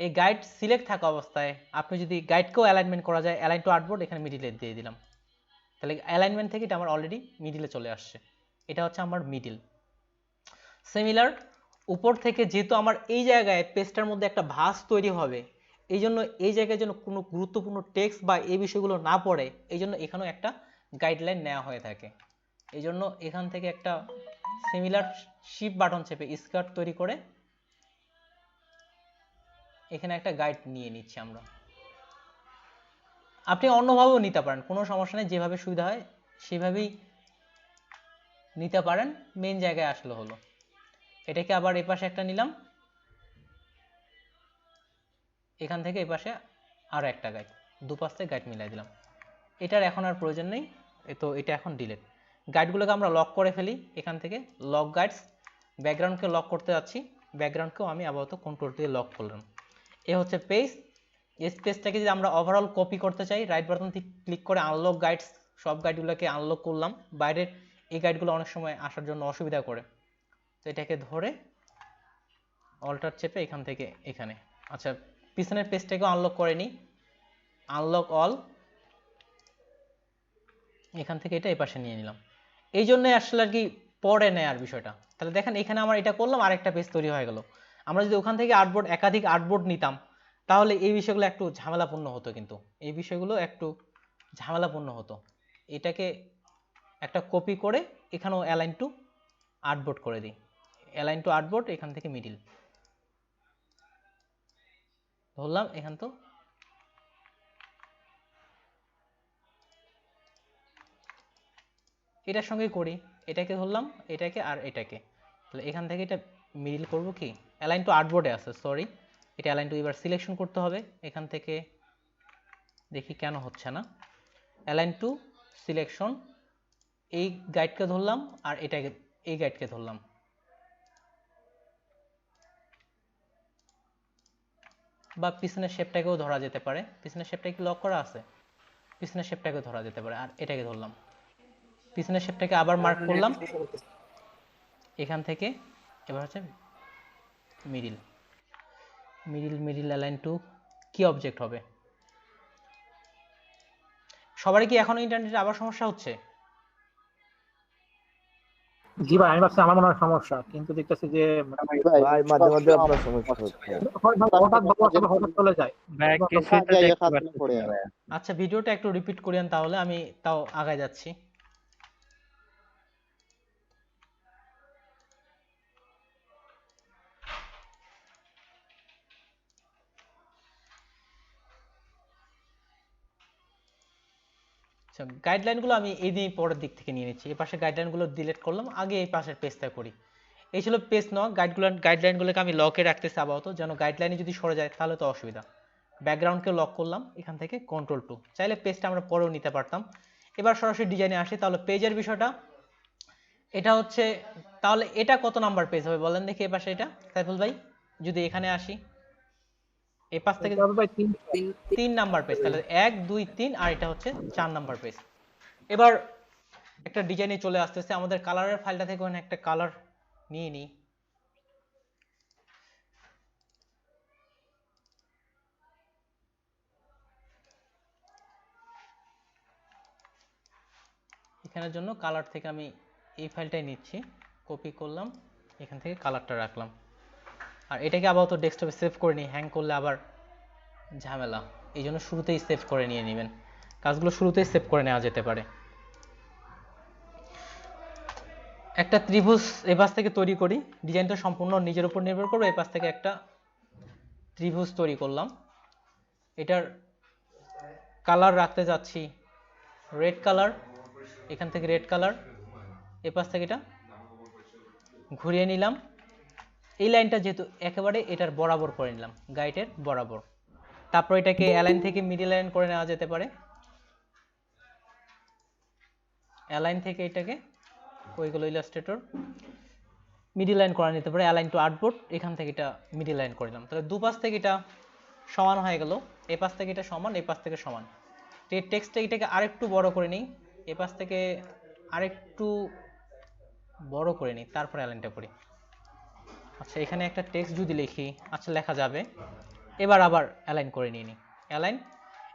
এই গাইড সিলেক্ট থাকা অবস্থায় আপনি যদি গাইডকেও অ্যালাইনমেন্ট করা যায়, অ্যালাইন টু আর্টবোর্ড এখানে মিডিলে দিয়ে দিলাম, তাহলে অ্যালাইনমেন্ট থেকে এটা আমার অলরেডি মিডিলে চলে আসছে। এটা হচ্ছে আমার মিডিল। সিমিলার উপর থেকে, যেহেতু আমার এই জায়গায় পেজটার মধ্যে একটা ভাঁজ তৈরি হবে, এই জন্য এই জায়গায় যেন কোনো গুরুত্বপূর্ণ টেক্সট বা এই বিষয়গুলো না পড়ে, এই জন্য এখানেও একটা গাইডলাইন নেওয়া হয়ে থাকে। এই জন্য এখান থেকে একটা সিমিলার শিফট বাটন চেপে স্কার্ট তৈরি করে এখানে একটা গাইড নিয়ে নিচ্ছি আমরা। আপনি অন্যভাবেও নিতে পারেন, কোনো সমস্যা নেই, যেভাবে সুবিধা হয় সেভাবেই নিতে পারেন, মেন জায়গায় আসলে হলো। এটাকে আবার এই পাশে একটা নিলাম, এখান থেকে এই পাশে আরো একটা গাইড, দুপাশ থেকে গাইড মিলাই দিলাম। এটার এখন আর প্রয়োজন নেই, তো এটা এখন ডিলিট। গাইডগুলোকে আমরা লক করে ফেলি এখান থেকে, লক গাইডস। ব্যাকগ্রাউন্ডকে লক করতে যাচ্ছি, ব্যাকগ্রাউন্ডকেও আমি আপাতত কন্ট্রোল দিয়ে লক করলাম। এ হচ্ছে পেজ। এই পেজটাকে যদি আমরা ওভারঅল কপি করতে চাই, রাইট বাটন ক্লিক করে আনলক গাইডস, সব গাইডগুলোকে আনলক করলাম। বাইরের এই গাইডগুলো অনেক সময় আসার জন্য অসুবিধা করে, তো এটাকে ধরে অল্টার চেপে এখান থেকে এখানে। আচ্ছা, পিছনের পেজটাকেও আনলক করে নিই, আনলক অল, এখান থেকে এটা এই পাশে নিয়ে নিলাম। এই জন্যই আসলে আর কি পরে নেয়ার বিষয়টা। তাহলে দেখেন এখানে আমার এটা করলাম, আরেকটা পেজ তৈরি হয়ে গেল। আমরা যদি ওখান থেকে আর্টবোর্ড, একাধিক আর্টবোর্ড নিতাম, তাহলে এই বিষয়গুলো একটু ঝামেলাপূর্ণ হতো, কিন্তু এই বিষয়গুলো একটু ঝামেলাপূর্ণ হতো। এটাকে একটা কপি করে এখানেও অ্যালাইন টু আর্টবোর্ড করে দিই, অ্যালাইন টু আর্টবোর্ড, এখান থেকে মিডিল ধরলাম, এখান তো এটার সঙ্গে করি, এটাকে ধরলাম, এটাকে আর এটাকে, তাহলে এখান থেকে এটা মিডিল করব কি, অ্যালাইন টু আর্টবোর্ডে আছে, সরি, এটা অ্যালাইন টু এবার সিলেকশন করতে হবে এখান থেকে, দেখি কেন হচ্ছে না। অ্যালাইন টু সিলেকশন, এই গাইডকে ধরলাম আর এটাকে, এই গাইডকে ধরলাম, বা পিছনের শেপটাকেও ধরা যেতে পারে, পিছনের শেপটা কি লক করা আছে, পিছনের শেপটাকেও ধরা যেতে পারে, আর এটাকে ধরলাম, পিছনের শেপটাকে আবার মার্ক করলাম এখান থেকে। এবার হচ্ছে middle, middle, middle align two কি অবজেক্ট হবে। সবারই কি এখনো ইন্টারনেটে আবার সমস্যা হচ্ছে? জি ভাই, আমি ভাবছি আমার মনে হয় সমস্যা, কিন্তু দেখতেছি যে ভাই মাঝে মাঝে আপনার সমস্যা হচ্ছে। হঠাৎ চলে যায়। ভাই কিছুই তো দেখতে পাচ্ছি না ভাই। আচ্ছা, ভিডিওটা একটু রিপিট করেন তাহলে, আমি তাও আগায় যাচ্ছি। গাইডলাইনগুলো আমি এই দিয়ে পরের দিক থেকে নিয়ে নিচ্ছি, এই পাশে গাইডলাইনগুলো ডিলিট করলাম, আগে এই পাশের পেজটা করি। এই ছিল পেজ নক। গাইডলাইনগুলোকে আমি লকে রাখতেছি আপাতত, যেন গাইডলাইনে যদি সরে যায় তাহলে তো অসুবিধা। ব্যাকগ্রাউন্ডকে লক করলাম এখান থেকে কন্ট্রোল 2, চাইলে পেজটা আমরা পরেও নিতে পারতাম। এবার সরাসরি ডিজাইনে আসি, তাহলে পেজের বিষয়টা এটা হচ্ছে, তাহলে এটা কত নাম্বার পেজ হবে বলেন দেখি। এই পাশে এটা সাইফুল ভাই, যদি এখানে আসি এই পাশ থেকে 3 নাম্বার পেজ, তাহলে 1 2 3, আর এটা হচ্ছে 4 নাম্বার পেজ। এবার একটা ডিজাইনে চলে আসতেছে, আমাদের কালারের ফাইলটা থেকে একটা কালার নিয়ে নিই। এখানের জন্য কালার থেকে আমি এই ফাইলটাই নিচ্ছি, কপি করলাম, এখান থেকে কালারটা রাখলাম, আর এটাকে আপাতত ডেস্কটপে সেভ করে নিই, হ্যাং করলে আবার ঝামেলা, এই জন্য শুরুতেই সেভ করে নিয়ে নেবেন, কাজগুলো শুরুতেই সেভ করে নেওয়া যেতে পারে। একটা ত্রিভুজ এই পাশ থেকে তৈরি করি, ডিজাইনটা সম্পূর্ণ নিজের উপর নির্ভর করবে। এই পাশ থেকে একটা ত্রিভুজ তৈরি করলাম, এটার কালার রাখতে যাচ্ছি রেড কালার, এখান থেকে রেড কালার, এই পাশ থেকে এটা ঘুরিয়ে নিলাম। এই লাইনটা যেহেতু একেবারে এটার বরাবর করে নিলাম, গাইডের বরাবর। তারপর এটাকে অ্যালাইন থেকে মিডল লাইন করে নেওয়া যেতে পারে, অ্যালাইন থেকে এটাকে ওইগুলো ইলাস্ট্রেটর মিডল লাইন করে নিতে পারে, অ্যালাইন টু আর্টবোর্ড, এখান থেকে এটা মিডল লাইন করে নিলাম। তাহলে দুপাশ থেকে এটা সমান হয়ে গেল, এই পাশ থেকে এটা সমান, এই পাশ থেকে সমান। টেক্সটটা এটাকে আরেকটু বড় করে নিই, এই পাশ থেকে আরেকটু বড় করে নিই, তারপর অ্যালাইনটা করি। আচ্ছা, এখানে একটা টেক্সট যদি লিখি, আচ্ছা লেখা যাবে। এবার আবার অ্যালাইন করে নিয়ে নিই, অ্যালাইন,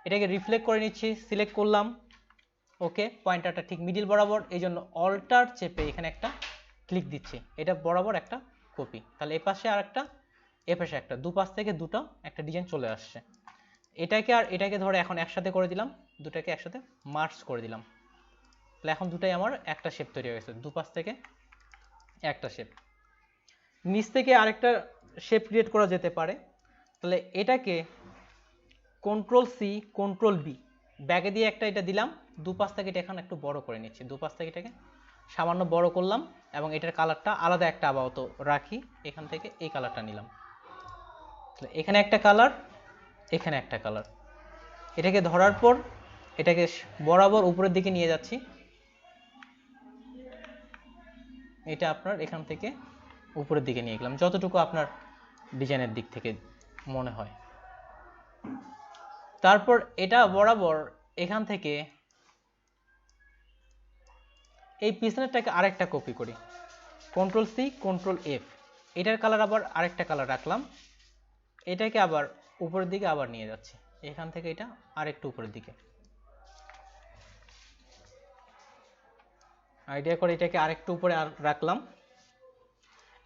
এটাকে রিফ্লেক্ট করে নিচ্ছি, সিলেক্ট করলাম, ওকে, পয়েন্টারটা ঠিক মিডিল বরাবর, এই জন্য অল্টার চেপে এখানে একটা ক্লিক দিচ্ছি, এটা বরাবর একটা কপি। তাহলে এই পাশে আর একটা, এ পাশে একটা, দুপাশ থেকে দুটো একটা ডিজাইন চলে আসছে। এটাকে আর এটাকে ধরে এখন একসাথে করে দিলাম, দুটাকে একসাথে মার্জ করে দিলাম, তাহলে এখন দুটাই আমার একটা শেপ তৈরি হয়ে গেছে, দুপাশ থেকে একটা শেপ। নিচ থেকে আরেকটা শেপ ক্রিয়েট করা যেতে পারে, তাহলে এটাকে কন্ট্রোল সি কন্ট্রোল বি ব্যাগে দিয়ে একটা এটা দিলাম, দুপাশ থেকে এটা এখন একটু বড় করে নিচ্ছি, দুপাশ থেকে এটাকে সামান্য বড় করলাম এবং এটার কালারটা আলাদা একটা আপাতত রাখি, এখান থেকে এই কালারটা নিলাম। তাহলে এখানে একটা কালার, এখানে একটা কালার। এটাকে ধরার পর এটাকে বরাবর উপরের দিকে নিয়ে যাচ্ছি, এটা আপনার এখান থেকে উপরের দিকে নিয়ে গেলাম যতটুকু আপনার ডিজাইনের দিক থেকে মনে হয়। তারপর এটা বরাবর এখান থেকে এই পিছনেরটাকে আরেকটা কপি করি, কন্ট্রোল সি কন্ট্রোল এফ, এটার কালার আবার আরেকটা কালার রাখলাম, এটাকে আবার উপরের দিকে আবার নিয়ে যাচ্ছি, এখান থেকে এটা আরেকটু উপরের দিকে আইডিয়া করে এটাকে আরেকটু উপরে রাখলাম।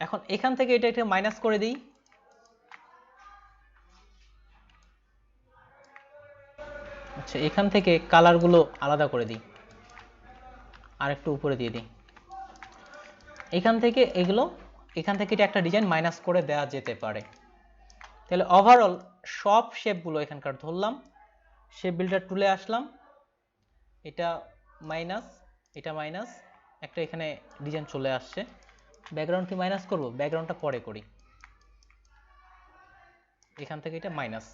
এখন এখান থেকে এটা একটা মাইনাস করে দিই, আচ্ছা এখান থেকে কালারগুলো আলাদা করে দিই, আরেকটু উপরে দিয়ে দিই, এখান থেকে এগুলো, এখান থেকে এটা একটা ডিজাইন মাইনাস করে দেওয়া যেতে পারে। তাহলে ওভারঅল সব শেপগুলো এখানকার ধরলাম, শেপ বিল্ডার টুলে আসলাম, এটা মাইনাস, এটা মাইনাস, একটা এখানে ডিজাইন চলে আসছে। ব্যাকগ্রাউন্ড কি মাইনাস করব? ব্যাকগ্রাউন্ডটা পরে করি, এখান থেকে এটা মাইনাস।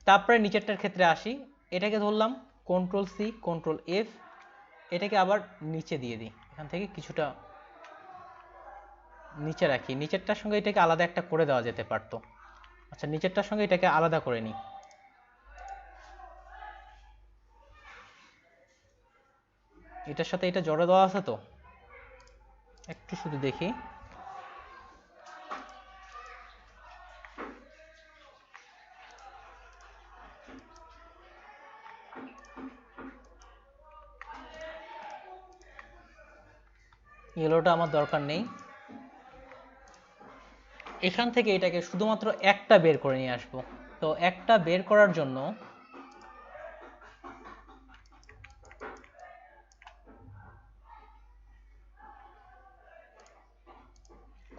তারপরে নিচেরটার ক্ষেত্রে আসি, এটাকে ধরলাম কন্ট্রোল সি কন্ট্রোল এফ, এটাকে আবার নিচে দিয়ে দিই, এখান থেকে কিছুটা নিচে রাখি, নিচেরটার সঙ্গে এটাকে আলাদা একটা করে দেওয়া যেতে পারতো। আচ্ছা নিচেরটার সঙ্গে এটাকে আলাদা করে নিই, এটার সাথে এটা জড়ো দেওয়া আছে তো, একটু শুধু দেখি, ইয়েলোটা আমার দরকার নেই। এখান থেকে এটাকে শুধুমাত্র একটা বের করে নিয়ে আসবো, তো একটা বের করার জন্য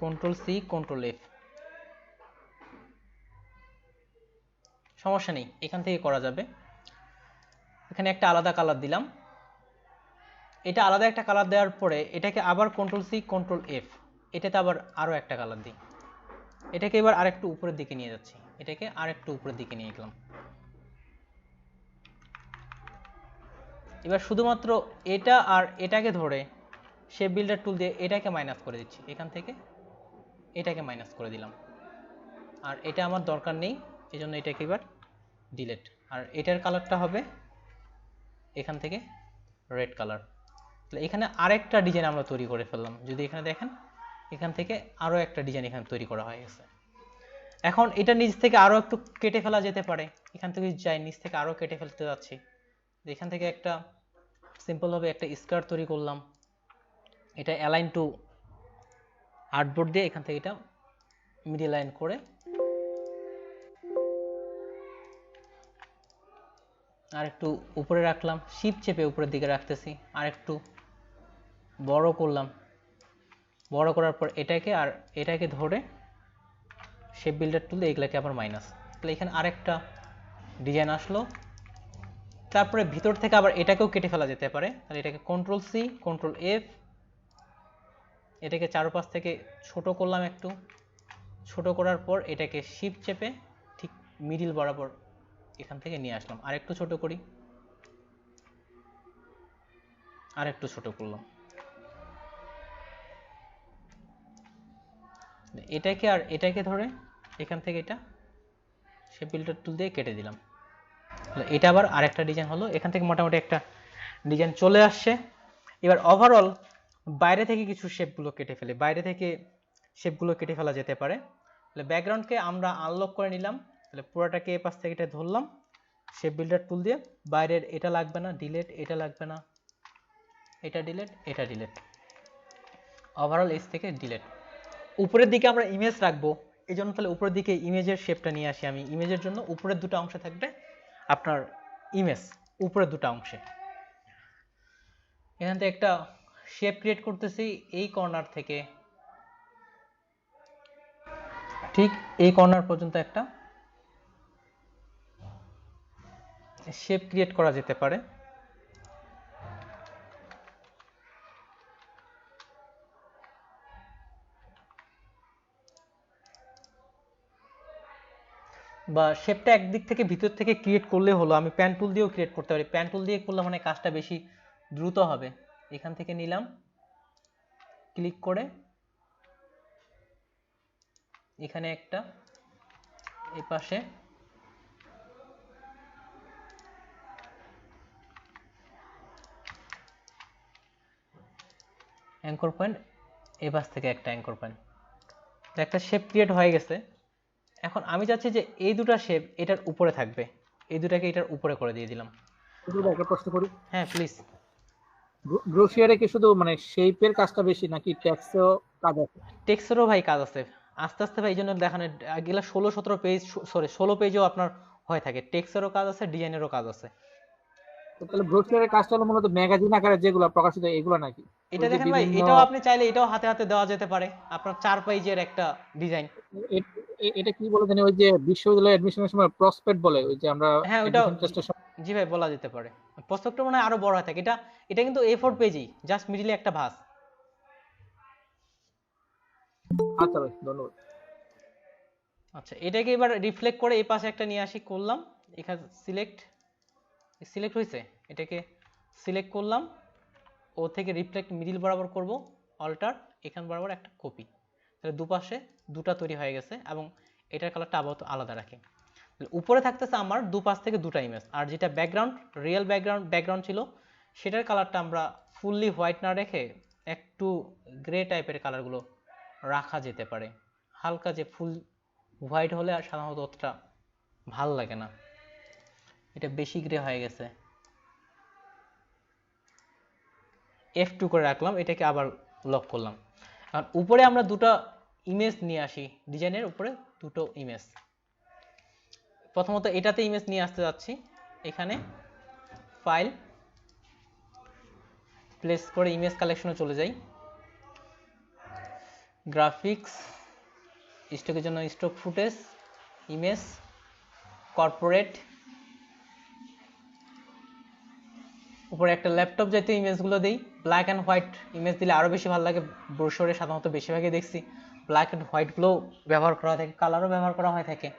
কন্ট্রোল সি কন্ট্রোল এফ, সমস্যা নেই এখান থেকে করা যাবে। এখানে একটা আলাদা কালার দিলাম, এটা আলাদা একটা কালার দেওয়ার পরে এটাকে আবার কন্ট্রোল সি কন্ট্রোল এফ, এটাতে আবার আরো একটা কালার দিই, এটাকে এবার আরেকটু উপরের দিকে নিয়ে যাচ্ছি, এটাকে আরেকটু উপরের দিকে নিয়ে গেলাম। এবার শুধুমাত্র এটা আর এটাকে ধরে শেপ বিল্ডার টুল দিয়ে এটাকে মাইনাস করে দিচ্ছি, এখান থেকে এটাকে মাইনাস করে দিলাম, আর এটা আমার দরকার নেই, এজন্য এটাকে এবার ডিলিট। আর এটার কালারটা হবে এখান থেকে রেড কালার। তাহলে এখানে আরেকটা ডিজাইন আমরা তৈরি করে ফেললাম, যদি এখানে দেখেন এখান থেকে আরো একটা ডিজাইন এখানে তৈরি করা হয়ে গেছে। এখন এটা নিচ থেকে আরো একটু কেটে ফেলা যেতে পারে, এখান থেকে যাই নিচ থেকে আরো কেটে ফেলতে যাচ্ছি, এখান থেকে একটা সিম্পল ভাবে একটা স্কয়ার তৈরি করলাম, এটা অ্যালাইন টু আর্টবোর্ড দিয়ে এখান থেকে এটা মিডল লাইন করে আর একটু উপরে রাখলাম, শিপ চেপে উপরের দিকে রাখতেছি, আর একটু বড় করলাম, বড় করার পর এটাকে আর এটাকে ধরে শেপ বিল্ডার টুল দিয়ে এগুলাকে আবার মাইনাস, তাহলে এখানে আরেকটা ডিজাইন আসলো। তারপরে ভিতর থেকে আবার এটাকেও কেটে ফেলা যেতে পারে, তাহলে এটাকে কন্ট্রোল সি কন্ট্রোল এফ, এটাকে চারপাশ থেকে ছোট করলাম, একটু ছোট করার পর এটাকে শিপ চেপে ঠিক মিডিল বরাবর এখান থেকে নিয়ে আসলাম, আর একটু ছোট করি, আর একটু ছোট করলাম, এটাকে আর এটাকে ধরে এখান থেকে এটা শেপ বিল্ডার টুল দিয়ে কেটে দিলাম, এটা আবার আরেকটা ডিজাইন হলো, এখান থেকে মোটামুটি একটা ডিজাইন চলে আসছে। এবার ওভারঅল বাইরে থেকে কিছু শেপগুলো কেটে ফেলে, বাইরে থেকে শেপগুলো কেটে ফেলা যেতে পারে। তাহলে ব্যাকগ্রাউন্ডকে আমরা আনলক করে নিলাম, তাহলে পুরোটাকে এই পাশ থেকে এটা ধরলাম শেপ বিল্ডার টুল দিয়ে, বাইরের এটা লাগবে না, ডিলিট, এটা লাগবে না, এটা ডিলিট, এটা ডিলিট, ওভারঅল এজ থেকে ডিলিট। উপরের দিকে আমরা ইমেজ রাখবো, এই জন্য তাহলে উপরের দিকে ইমেজের শেপটা নিয়ে আসি আমি, ইমেজের জন্য উপরের দুটো অংশে থাকবে আপনার ইমেজ, উপরের দুটো অংশে। এখান থেকে একটা শেপ ক্রিয়েট করতেছি, এই কর্নার থেকে ঠিক এই কর্নার পর্যন্ত একটা শেপ ক্রিয়েট করা যেতে পারে। বা শেপটা একদিক থেকে ভিতর থেকে ক্রিয়েট করলে হলো, আমি প্যান টুল দিয়েও ক্রিয়েট করতে পারি। প্যান টুল দিয়ে করলে মানে কাজটা বেশি দ্রুত হবে। এখান থেকে নিলাম, ক্লিক করে এখানে একটা, এই পাশে অ্যাঙ্কর পয়েন্ট, এই পাশ থেকে একটা অ্যাঙ্কর পয়েন্ট, একটা শেপ ক্রিয়েট হয়ে গেছে। এখন আমি চাচ্ছি যে এই দুটো শেপ এটার উপরে থাকবে, এই দুটাকে এটার উপরে করে দিয়ে দিলাম। শুধু একটা প্রশ্ন করি, হ্যাঁ প্লিজ। গ্রোশিয়ারে কি শুধু মানে শেপের কাজটা বেশি নাকি ট্যাক্সেও কাজ আছে? টেক্সটেরও ভাই কাজ আছে আস্তে আস্তে ভাই, এই জন্য দেখানো গেলে 16-17 পেজ, সরি 16 পেজও আপনার হয়ে থাকে। টেক্সটেরও কাজ আছে, ডিজাইনেরও কাজ আছে। তো তাহলে ব্রোশিয়ারের কাজটা হলো মূলত ম্যাগাজিন আকারে যেগুলো প্রকাশিত এগুলো নাকি? এটা দেখেন ভাই, এটাও আপনি চাইলে এটাও হাতে হাতে দেওয়া যেতে পারে, আপনার 4 পেজের একটা ডিজাইন। এটা কি বলে জানি, ওই যে বিশ্ববিদ্যালয়ে অ্যাডমিশনের সময় প্রসপেক্ট বলে, ওই যে আমরা হ্যাঁ ওটাও, অ্যাডমিশন টেস্টের সময়। জি ভাই বলা যেতে পারে। প্রসপেক্টটা মনে হয় আরো বড় হয়ে থাকে। এটা কিন্তু A4 পেজই, জাস্ট মিডিলে একটা ভাঁজ। আচ্ছা ভাই, ধন্যবাদ। আচ্ছা, এটাকে এবার রিফ্লেক্ট করে এই পাশে একটা নিয়ে আসি, করলাম এখানে সিলেক্ট হয়েছে, এটাকে সিলেক্ট করলাম, ও থেকে রিফ্লেক্ট মিডিল বরাবর করব, অল্টার এখান বরাবর একটা কপি, তাহলে দুপাশে দুটা তৈরি হয়ে গেছে। এবং এটার কালারটা আপাতত আলাদা রাখি। উপরে থাকতেছে আমার দুপাশ থেকে দুটা ইমেজ, আর যেটা ব্যাকগ্রাউন্ড, রিয়েল ব্যাকগ্রাউন্ড ছিল, সেটার কালারটা আমরা ফুললি হোয়াইট না রেখে একটু গ্রে টাইপের কালারগুলো রাখা যেতে পারে। হালকা যে ফুল হোয়াইট হলে আর সাধারণত অতটা ভাল লাগে না, এটা বেশি গ্রে হয়ে গেছে। F2 করে রাখলাম, এটাকে আবার লক করলাম। আর উপরে আমরা দুটো ইমেজ নিয়ে আসি, ডিজাইনের উপরে দুটো ইমেজ। প্রথমত এটাতে ইমেজ নিয়ে আসতে যাচ্ছি, এখানে ফাইল, প্লেস করে ইমেজ কালেকশনে চলে যাই, গ্রাফিক্স, স্টকের জন্য স্টক ফুটেজ, ইমেজ, কর্পোরেট, উপরে একটা ল্যাপটপ জাতীয় ইমেজগুলো দেই। ব্ল্যাক অ্যান্ড হোয়াইট ইমেজ দিলে আরও বেশি ভালো লাগে, ব্রোশরে সাধারণত বেশিরভাগই দেখছি ব্ল্যাক অ্যান্ড হোয়াইটগুলো ব্যবহার করা থাকে, কালারও ব্যবহার করা হয়ে থাকে।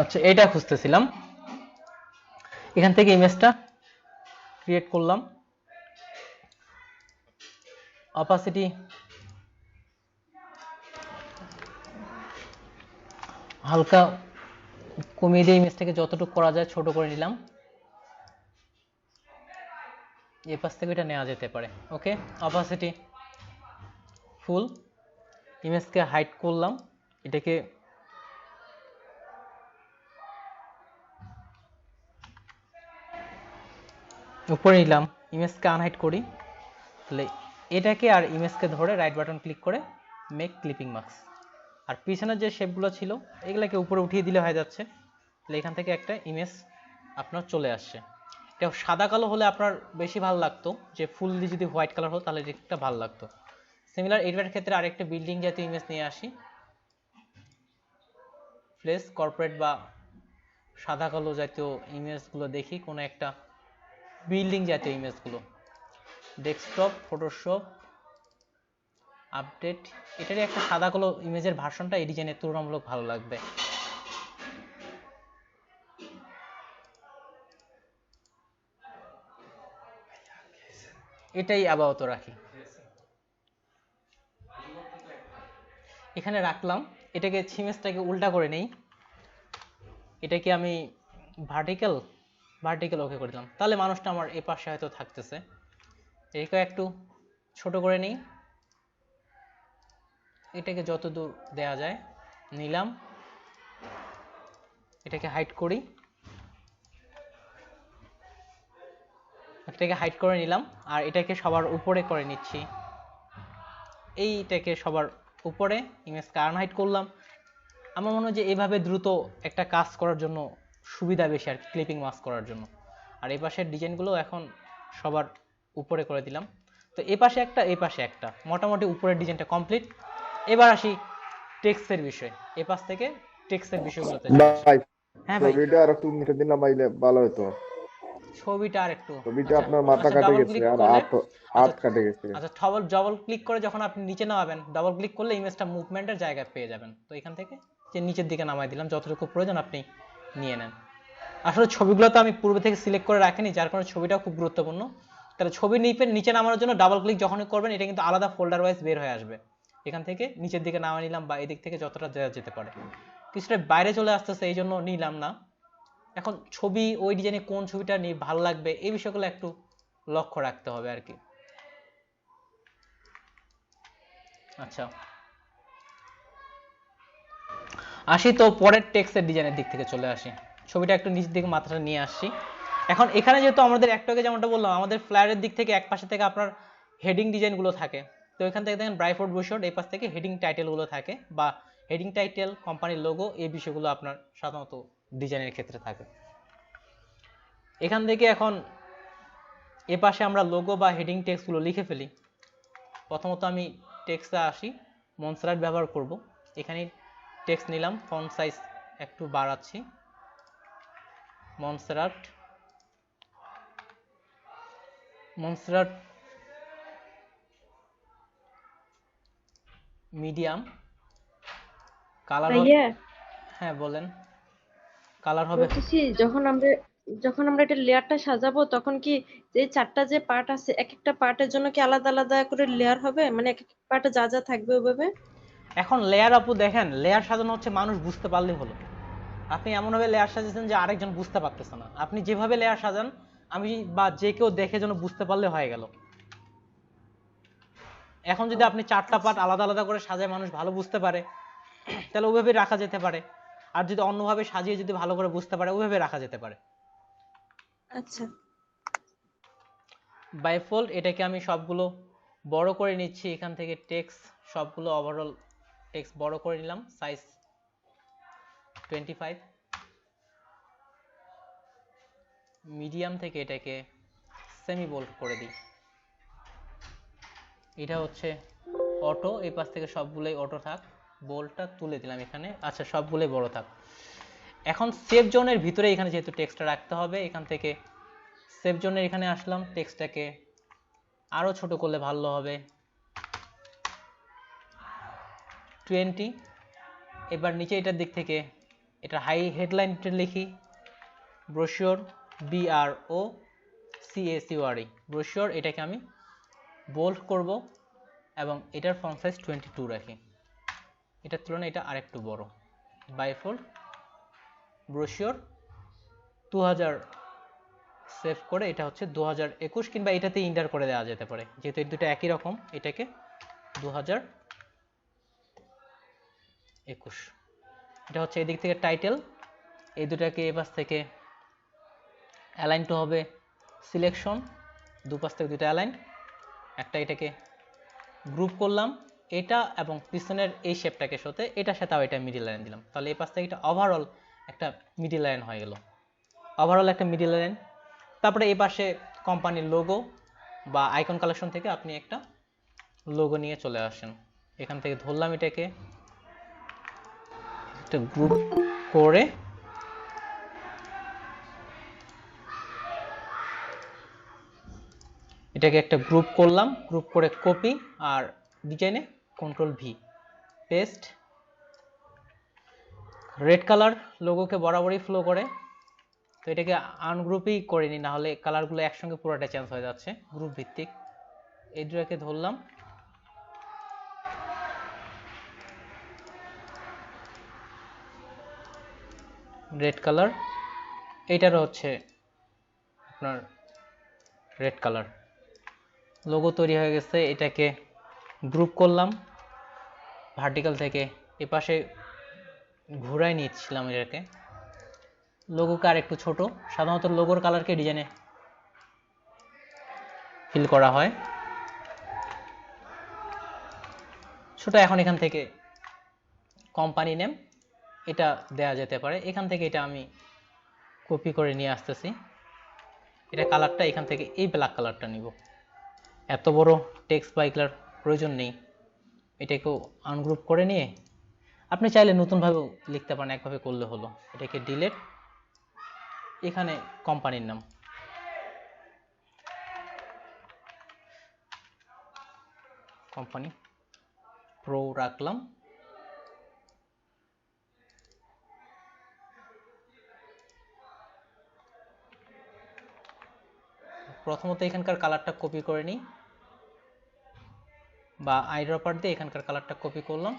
আচ্ছা, এটা খুঁজতেছিলাম, এখান থেকে ইমেজটা ক্রিয়েট করলাম, অপাসিটি হালকা কমিয়ে দিয়ে ইমেজটাকে যতটুকু করা যায় ছোট করে নিলাম। এই পাশ থেকে এটা নেওয়া যেতে পারে। ওকে, অপাসিটি ফুল, ইমেজকে হাইড করলাম, এটাকে উপরে নিলাম, ইমেজকে আনহাইড করি, তাহলে এটাকে আর ইমেজকে ধরে রাইট বাটন ক্লিক করে মেক ক্লিপিং মাস্ক, আর পিছনের যে শেপগুলো ছিল এগুলোকে উপরে উঠিয়ে দিলে হয়ে যাচ্ছে। তাহলে এখান থেকে একটা ইমেজ আপনার চলে আসছে। এটা সাদা কালো হলে আপনার বেশি ভালো লাগতো, যে ফুললি যদি হোয়াইট কালার হতো তাহলে এটা ভালো লাগতো। সিমিলার এটার ক্ষেত্রে আরেকটা বিল্ডিং জাতীয় ইমেজ নিয়ে আসি, প্লেস কর্পোরেট বা সাদা কালো জাতীয় ইমেজগুলো দেখি, কোনো একটা বিল্ডিং জাতীয় ইমেজগুলো, ডেস্কটপ, ফটোশপ, আপডেট, এটারই একটা সাদা কালো ইমেজের ভার্সনটা এই ডিজাইনের তুলনামূলক ভালো লাগবে। এটাই আপাতত রাখি, এখানে রাখলাম। এটাকে ইমেজটাকে উল্টা করে নেই, এটাকে আমি ভার্টিক্যাল ওকে করে দিলাম, তাহলে মানুষটা আমার এই পাশে হয়তো থাকতেছে। এটাকে একটু ছোট করে নিই, এটাকে যত দূর দেয়া যায় নিলাম, এটাকে হাইড করি, এটাকে হাইড করে নিলাম, আর এটাকে সবার উপরে করে নিচ্ছি, এইটাকে সবার উপরে ইমেজকে আনহাইড করলাম। আমার মনে হয় যে এইভাবে দ্রুত একটা কাজ করার জন্য সুবিধা বেশি আর ক্লিপিং মাস্ক করার জন্য। আর এই পাশের ডিজাইনগুলো এখন সবার উপরে করে দিলাম। তো এই পাশে একটা, এই পাশে একটা, মোটামুটি উপরের ডিজাইনটা কমপ্লিট। এবার আসি টেক্সটের বিষয়, এই পাশ থেকে টেক্সটের বিষয়গুলোতে চলে আসি। ভাই হ্যাঁ ভাই, ছবিটা আর একটু নিচে দিন নামাইলে ভালো হতো। ছবিটা আর একটু, ছবিটা আচ্ছা আপনার মাথা আচ্ছা, কাটে ডাবল গেছে ক্লিক আর করলে, হাত কাটে গেছে। আচ্ছা ডবল ক্লিক করে যখন আপনি নিচে নামাবেন, ডবল ক্লিক করলে ইমেজটা মুভমেন্টের জায়গায় পেয়ে যাবেন। তো এখান থেকে যে নিচের দিকে নামাই দিলাম, যতটুকু প্রয়োজন আপনি নিয়ে নেন। আসলে ছবিগুলো তো আমি পূর্বে থেকে সিলেক্ট করে রাখিনি, যার কারণে ছবিটাও খুব গুরুত্বপূর্ণ। তাহলে ছবি নিচে নামানোর জন্য ডাবল ক্লিক যখনই করবেন, এটা কিন্তু আলাদা ফোল্ডার ওয়াইজ বের হয়ে আসবে। এখান থেকে নিচের দিকে নামা নিলাম, বা এদিক থেকে যতটা দেওয়া যেতে পারে। কিছুটা বাইরে চলে আসতেছে, এই জন্য নিলাম না। এখন ছবি ওই ডিজাইনে কোন ছবিটা নিয়ে ভালো লাগবে, এই বিষয়গুলো একটু লক্ষ্য রাখতে হবে আর কি। আচ্ছা আসি তো পরের টেক্সটের ডিজাইনের দিক থেকে চলে আসি। ছবিটা একটু নিচের দিকে মাথাটা নিয়ে আসছি। এখন এখানে যেহেতু আমাদের একটু আগে যেমনটা বললাম, আমাদের ফ্লায়ারের দিক থেকে এক পাশে থেকে আপনার হেডিং ডিজাইনগুলো থাকে। তো এখান থেকে দেখেন ব্রাইটবোর্ড ব্রোশার, এই পাশ থেকে হেডিং টাইটেলগুলো থাকে, বা হেডিং টাইটেল, কোম্পানির লোগো, এই বিষয়গুলো আপনার সাধারণত ডিজাইনের ক্ষেত্রে থাকে। এখান থেকে এখন এ পাশে আমরা লোগো বা হেডিং টেক্সটগুলো লিখে ফেলি। প্রথমত আমি টেক্সটে আসি, মনসেরাট ব্যবহার করব। এখানে টেক্সট নিলাম, ফন্ট সাইজ একটু বাড়াচ্ছি, মনসেরাট মিডিয়াম কালার হবে। ভাইয়া হ্যাঁ বলেন, কালার হবে। বলতেছি যখন আমরা এটা লেয়ারটা সাজাবো, তখন কি যে চারটা যে পার্ট আছে, এক একটা পার্টের জন্য কি আলাদা আলাদা করে লেয়ার হবে, মানে এক এক পার্টে যা যা থাকবে ওইভাবে? এখন লেয়ার আপু দেখেন, লেয়ার সাজানো হচ্ছে মানুষ বুঝতে পারলেই হলো। আপনি এমনভাবে লেয়ার সাজিয়েছেন যে আরেকজন বুঝতে পারতেছে না। আপনি যেভাবে লেয়ার সাজান, আমি বা যে কেউ দেখে যেন বুঝতে পারলে হয়ে গেল। এখন যদি আপনি চারটা পার্ট আলাদা আলাদা করে সাজায় মানুষ ভালো বুঝতে পারে, তাহলে ওইভাবে রাখা যেতে পারে। আর যদি অন্যভাবে সাজিয়ে যদি ভালো করে বুঝতে পারে, ওইভাবে রাখা যেতে পারে। আচ্ছা, বাইফোল্ড, এটাকে আমি সবগুলো বড় করে নিচ্ছি। এখান থেকে টেক্সট সবগুলো ওভারঅল টেক্সট বড় করে নিলাম, সাইজ 25। মিডিয়াম থেকে এটাকে সেমি বোল্ড করে দিই। এটা হচ্ছে অটো, এই পাশ থেকে সবগুলোই অটো থাক, বোল্ডটা তুলে দিলাম এখানে। আচ্ছা সবগুলোই বড় থাক। এখন সেভ জোনের ভিতরে এখানে যেহেতু টেক্সটটা রাখতে হবে, এখান থেকে সেভ জোনের এখানে আসলাম, টেক্সটটাকে আরো ছোট করলে ভালো হবে, 20। এবার নিচে এটার দিক থেকে এটা হাই হেডলাইনটা লিখি, ব্রোশিওর, BROCHURE, ব্রোশিওর। এটাকে আমি বোল্ড করব এবং এটার ফন্ট সাইজ 22 রাখি। এটার তুলনায় এটা আরেকটু বড়। বাইফোল্ড, ব্রোশিওর 2000 সেভ করে, এটা হচ্ছে 2021, কিংবা এটাতে ইন্টার করে দেওয়া যেতে পারে, যেহেতু এই দুটো একই রকম। এটাকে 2021। এটা হচ্ছে এদিক থেকে টাইটেল। এই দুটাকে এপাশ থেকে অ্যালাইন টু হবে সিলেকশন, দুপাশ থেকে দুটো অ্যালাইন। একটা এটাকে গ্রুপ করলাম, এটা এবং পিছনের এই শেপটাকে সাথে এটার সাথে এটা মিডল লাইন দিলাম। তাহলে এই পাশ থেকে এটা ওভারঅল একটা মিডল লাইন হয়ে গেল, ওভারঅল একটা মিডল লাইন। তারপরে এই পাশে কোম্পানির লোগো বা আইকন কালেকশন থেকে আপনি একটা লোগো নিয়ে চলে আসেন। এখান থেকে ধরলাম, এটাকে একটা গ্রুপ করে এটাকে একটা গ্রুপ করলাম, গ্রুপ করে কপি, আর ডিজাইনে Ctrl+V, পেস্ট। রেড কালার লোগোকে বরাবরই ফ্লো করে, তো এটাকে আনগ্রুপই করে নি, না হলে কালারগুলো একসঙ্গে পুরোটা চেঞ্জ হয়ে যাচ্ছে গ্রুপ ভিত্তিক। এই দুটাকে ধরলাম, রেড কালার, এইটারও হচ্ছে আপনার রেড কালার। লোগো তৈরি হয়ে গেছে। এটাকে গ্রুপ করলাম, ভার্টিক্যাল থেকে এপাশে ঘুরাই নিচ্ছিলাম এটাকে, লোগোকে আর একটু ছোট, সাধারণত লোগোর কালারকে ডিজাইনে ফিল করা হয় ছোট। এখন এখান থেকে কোম্পানি নেম এটা দেয়া যেতে পারে, এখান থেকে এটা আমি কপি করে নিয়ে আসতেছি। এটা কালারটা এখান থেকে এই ব্ল্যাক কালারটা নিব, এত বড় টেক্সট বা এগুলার প্রয়োজন নেই। এটাকেও আনগ্রুপ করে নিয়ে আপনি চাইলে নতুনভাবেও লিখতে পারেন, একভাবে করলে হলো। এটাকে ডিলেট, এখানে কোম্পানির নাম কোম্পানি প্রো রাখলাম। প্রথমত এখানকার কালারটা কপি করে নিই, বা আইড্রপার দিয়ে এখানকার কালারটা কপি করলাম।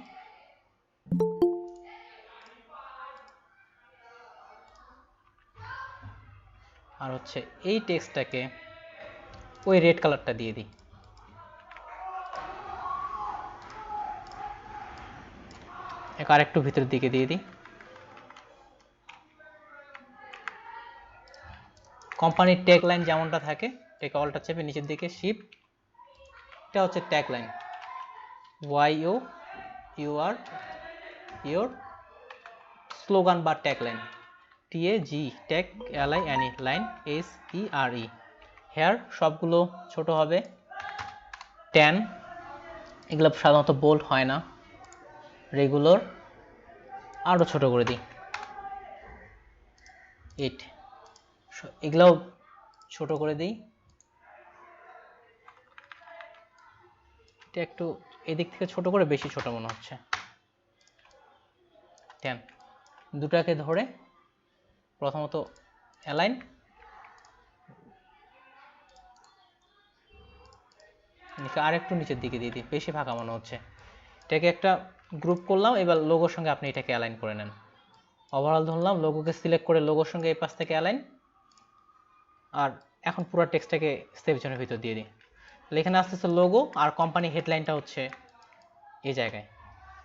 আর হচ্ছে এই টেক্সটটাকে ওই রেড কালারটা দিয়ে দিই। আর একটু ভিতরের দিকে দিয়ে দিই। কোম্পানির ট্যাগ লাইন যেমনটা থাকে, এটাকে অল্টার চেপে নিচের দিকে শিফট, এটা হচ্ছে tag line, YO UR your slogan বা tag line, TAG tag LINE line, SERE here সবগুলো ছোট হবে। 10 এগুলো সাধারণত বোল্ড হয় না, রেগুলার আরও ছোট করে দিই। 8 এগুলাও ছোট করে দিই। এটা একটু এদিক থেকে ছোট করে, বেশি ছোট মনে হচ্ছে। 10 দুটাকে ধরে প্রথমত অ্যালাইন, আর একটু নিচের দিকে দিয়ে দিই, বেশি ফাঁকা মনে হচ্ছে। এটাকে একটা গ্রুপ করলাম, এবার লোগোর সঙ্গে আপনি এটাকে অ্যালাইন করে নেন। ওভারঅল ধরলাম, লোগোকে সিলেক্ট করে লোগোর সঙ্গে এই পাশ থেকে অ্যালাইন। আর এখন পুরো টেক্সটটাকে সেভ জোনের ভিতর দিয়ে দিই। তাহলে এখানে আস্তে আস্তে লোগো আর কোম্পানি হেডলাইনটা হচ্ছে এই জায়গায়।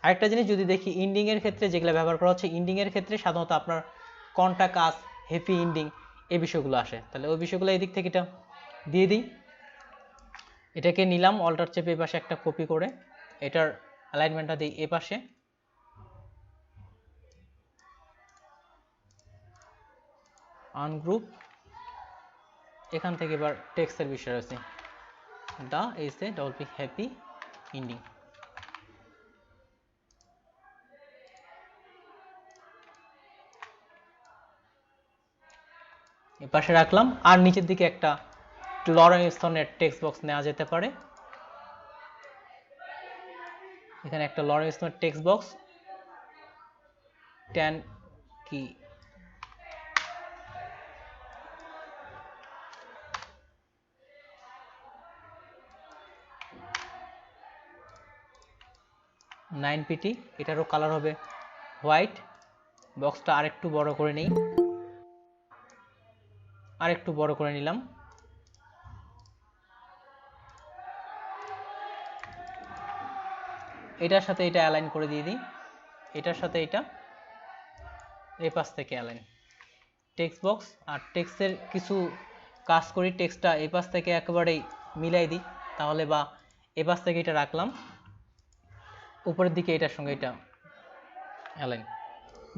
আরেকটা জিনিস যদি দেখি, ইন্ডিং এর ক্ষেত্রে যেগুলো ব্যবহার করা হচ্ছে, ইন্ডিং এর ক্ষেত্রে সাধারণত আপনার কন্টাক্ট আস, হ্যাপি ইন্ডিং এই বিষয়গুলো আসে। তাহলে ওই বিষয়গুলো এই দিক থেকে এটা দিয়ে দিই। এটাকে নিলাম, অল্টার চেপে এই পাশে একটা কপি করে এটার অ্যালাইনমেন্টটা দিই এ পাশে। আনগ্রুপ, এখান থেকে এবার টেক্সটের বিষয় আছে, the is a double P happy ending. এ পাশে রাখলাম। আর নিচের দিকে একটা লরেন্স স্টোনের টেক্সট বক্স নেওয়া যেতে পারে। এখানে একটা লরেন্স স্টোনের টেক্সট বক্স 10 কি $9PT, এটারও কালার হবে হোয়াইট। বক্সটা আরেকটু বড় করে নেই, আরেকটু বড় করে নিলাম। এটার সাথে এটা অ্যালাইন করে দিয়ে দিই, এটার সাথে এটা এই পাশ থেকে অ্যালাইন। টেক্সট বক্স আর টেক্সটের কিছু কাজ করি, টেক্সটটা এই পাশ থেকে একেবারেই মিলাই দিই তাহলে, বা এই পাশ থেকে এটা রাখলাম, উপরের দিকে এটার সঙ্গে এটা অ্যালাইন।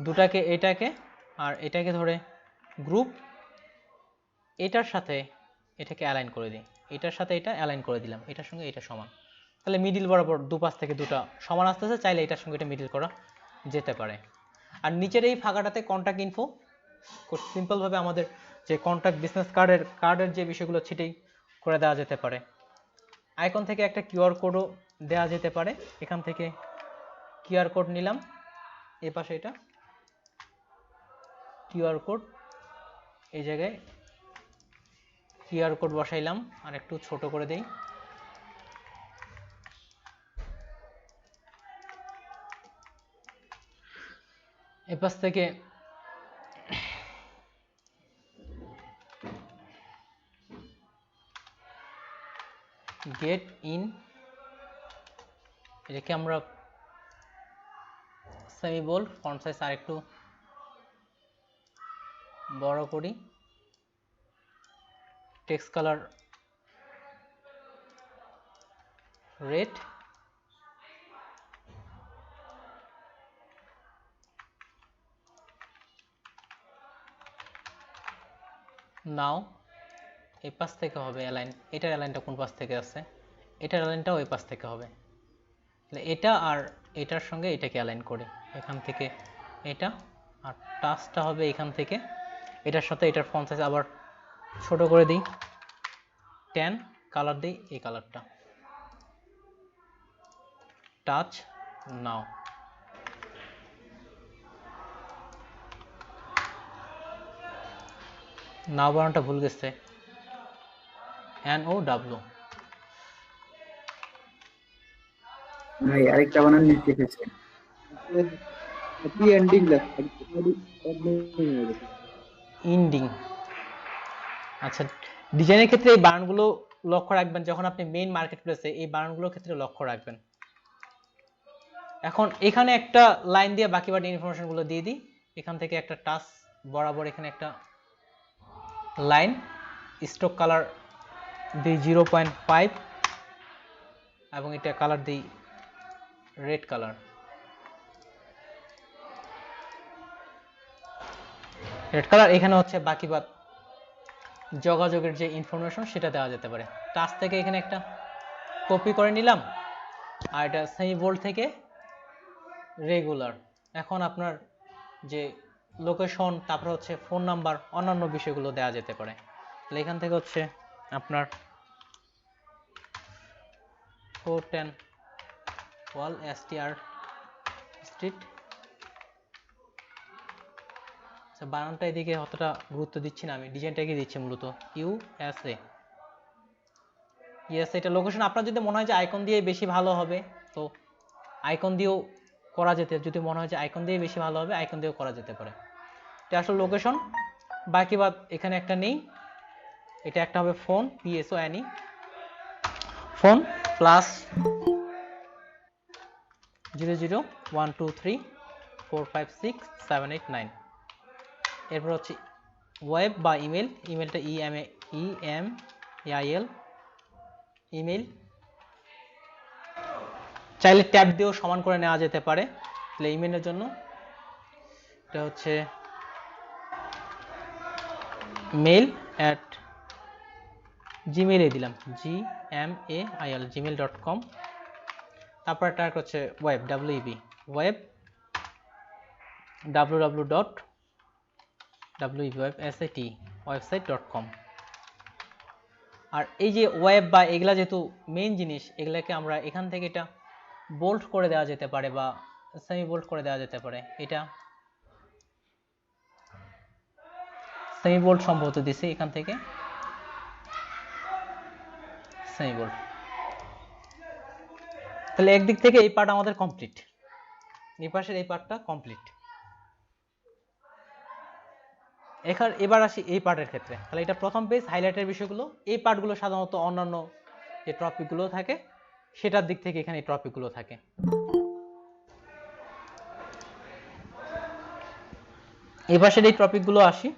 দুটাকে এটাকে আর এটাকে ধরে গ্রুপ, এটার সাথে এটাকে অ্যালাইন করে দিই, এটার সাথে এটা অ্যালাইন করে দিলাম, এটার সঙ্গে এটা সমান। তাহলে মিডিল বরাবর দুপাশ থেকে দুটা সমান আসতেছে, চাইলে এটার সঙ্গে এটা মিডিল করা যেতে পারে। আর নিচের এই ফাঁকাটাতে কন্ট্যাক্ট ইনফো, খুব সিম্পলভাবে আমাদের যে কন্ট্যাক্ট বিজনেস কার্ডের যে বিষয়গুলো সেটাই করে দেওয়া যেতে পারে। আইকন থেকে একটা কিউআর কোডও দেওয়া যেতে পারে, এখান থেকে কিউআর কোড নিলাম, এই পাশে এটা কিউআর কোড, এই জায়গায় কিউআর কোড বসাইলাম, আর একটু ছোট করে দেই। এই পাশ থেকে গেট ইন, এটাকে আমরা সেমি বোল্ড, ফন্ট সাইজ আর একটু বড় করি, টেক্সট কালার রেড, নাও এই পাশ থেকে হবে অ্যালাইন, এটার অ্যালাইনটা কোন পাশ থেকে আছে, এটার অ্যালাইনটাও ওই পাশ থেকে হবে, তাহলে এটা আর এটার সঙ্গে এটাকে অ্যালাইন করি, এখান থেকে এটা, আর টাচটা হবে এখান থেকে, এটার সাথে এটার ফন্ট সাইজ আবার ছোট করে দিই, 10, কালার দিই এই কালারটা, টাচ নাও, নাও বানানটা ভুল গেছে, NOW, ভাই আরেকটা বানান নিচে এসেছে। কি এন্ডিং লেখা ইন্ডিং। আচ্ছা, ডিজাইনের ক্ষেত্রে এই বানানগুলো লক্ষ্য রাখবেন, যখন আপনি মেইন মার্কেট প্লেসে এই বানানগুলোর ক্ষেত্রে লক্ষ্য রাখবেন। এখন এখানে একটা লাইন দিয়ে বাকি ইনফরমেশন গুলো দিয়ে দিই, এখান থেকে একটা টাচ বরাবর এখানে একটা লাইন, স্ট্রোক কালার দিই 0.5 এবং এটা কালার দিই রেড কালার, রেড কালার। এখানে হচ্ছে বাকি যোগাযোগের যে ইনফরমেশন সেটা দেওয়া যেতে পারে। টাচ থেকে এখানে একটা কপি করে নিলাম, আর এটা সেমি বোল্ড থেকে রেগুলার। এখন আপনার যে লোকেশন, তারপর হচ্ছে ফোন নাম্বার, অন্যান্য বিষয়গুলো দেওয়া যেতে পারে। তাহলে এখান থেকে হচ্ছে আপনার 410 ওয়াল STR স্ট্রিট। আচ্ছা, বানানটা এদিকে অতটা গুরুত্ব দিচ্ছি না, আমি ডিজাইনটাকে দিচ্ছি মূলত USA। এটা লোকেশন। আপনার যদি মনে হয় যে আইকন দিয়ে বেশি ভালো হবে তো আইকন দিয়েও করা যেতে, যদি মনে হয় যে আইকন দিয়ে বেশি ভালো হবে আইকন দিয়েও করা যেতে পারে। এটা আসলে লোকেশন। বাকি এখানে একটা নেই, এটা একটা হবে ফোন, PSONE ফোন প্লাস 0012345678 এরপর হচ্ছে ওয়েব বা ইমেল, ইমেলটা EMAIL ইমেল। চাইলে ট্যাব দিয়েও সমান করে নেওয়া যেতে পারে। তাহলে ইমেলের জন্য এটা হচ্ছে mail@gmail-এ দিলাম, GMAIL gmail.com। তারপর একটা হচ্ছে ওয়েব, WEB ওয়েব, www.website.com। আর এই যে ওয়েব বা এগুলা যেহেতু মেইন জিনিস, এগুলাকে আমরা এখান থেকে এটা বোল্ড করে দেওয়া যেতে পারে বা সেমি বোল্ড করে দেওয়া যেতে পারে। এটা সেমি বোল্ড সম্ভবত দিছি, এখান থেকে সেমি বোল্ড। তাহলে একদিক থেকে এই পার্ট আমাদের কমপ্লিট, এই পাশের এই পার্টটা কমপ্লিট। এবার আসি এই পার্টের ক্ষেত্রে। তাহলে এটা প্রথম পেজ, হাইলাইটের বিষয়গুলো। এই পার্টগুলো সাধারণত অন্যান্য যে টপিকগুলো থাকে সেটার দিক থেকে এখানে এই টপিকগুলো থাকে। এই পাশের এই টপিকগুলো আসি,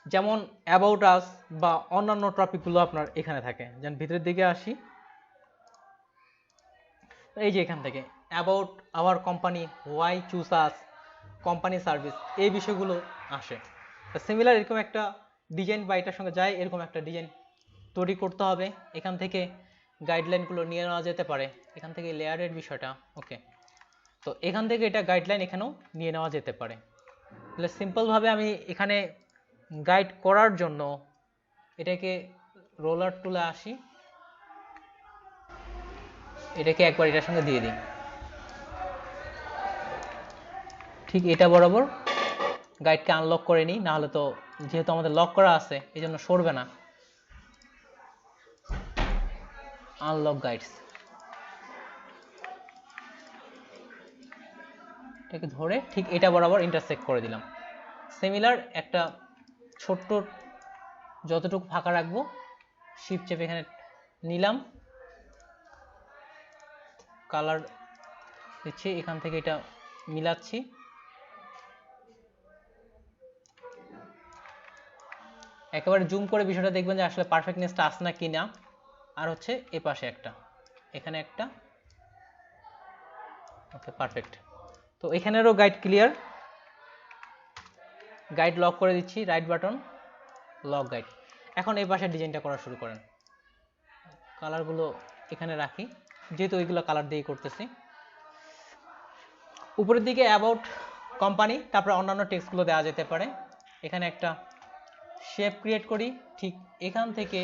যেমন অ্যাবাউট আস বা অন্যান্য টপিকগুলো আপনার এখানে থাকে। যেমন ভিতরের দিকে আসি, এই যে এখান থেকে about our company, why choose us, company service, এই বিষয়গুলো আসে। সিমিলার এরকম একটা ডিজাইন বা এটার সঙ্গে যায় এরকম একটা ডিজাইন তৈরি করতে হবে। এখান থেকে গাইডলাইনগুলো নিয়ে নেওয়া যেতে পারে, এখান থেকে লেয়ারের বিষয়টা ওকে। তো এখান থেকে এটা গাইডলাইন এখানেও নিয়ে নেওয়া যেতে পারে। তাহলে সিম্পলভাবে আমি এখানে গাইড করার জন্য এটাকে রোলার টুলে আসি, এটাকে একবার এটার সঙ্গে দিয়ে দিই, ঠিক এটা বরাবর গাইডকে আনলক করে নিই, নাহলে তো যেহেতু আমাদের লক করা আছে এই জন্য সরবে না। আনলক গাইডস, এটাকে ধরে ঠিক এটা বরাবর ইন্টারসেক্ট করে দিলাম। সিমিলার একটা ছোট্ট যতটুকু ফাঁকা রাখবো শিফট চেপে এখানে নিলাম, কালার দিচ্ছি, এখান থেকে এটা মিলাচ্ছি, একেবারে জুম করে বিষয়টা দেখবেন যে আসলে পারফেক্টনেসটা আছে না কিনা। আর হচ্ছে এই পাশে একটা, এখানে একটা, ওকে পারফেক্ট। তো এখানেরও গাইড ক্লিয়ার, গাইড লক করে দিচ্ছি, রাইট বাটন লক গাইড। এখন এই পাশে ডিজাইনটা করা শুরু করেন। কালারগুলো এখানে রাখি, যেহেতু ওইগুলো কালার দিয়ে করতেছি। উপরের দিকে অ্যাবাউট কোম্পানি, তারপরে অন্যান্য টেক্সটগুলো দেওয়া যেতে পারে। এখানে একটা শেপ ক্রিয়েট করি, ঠিক এখান থেকে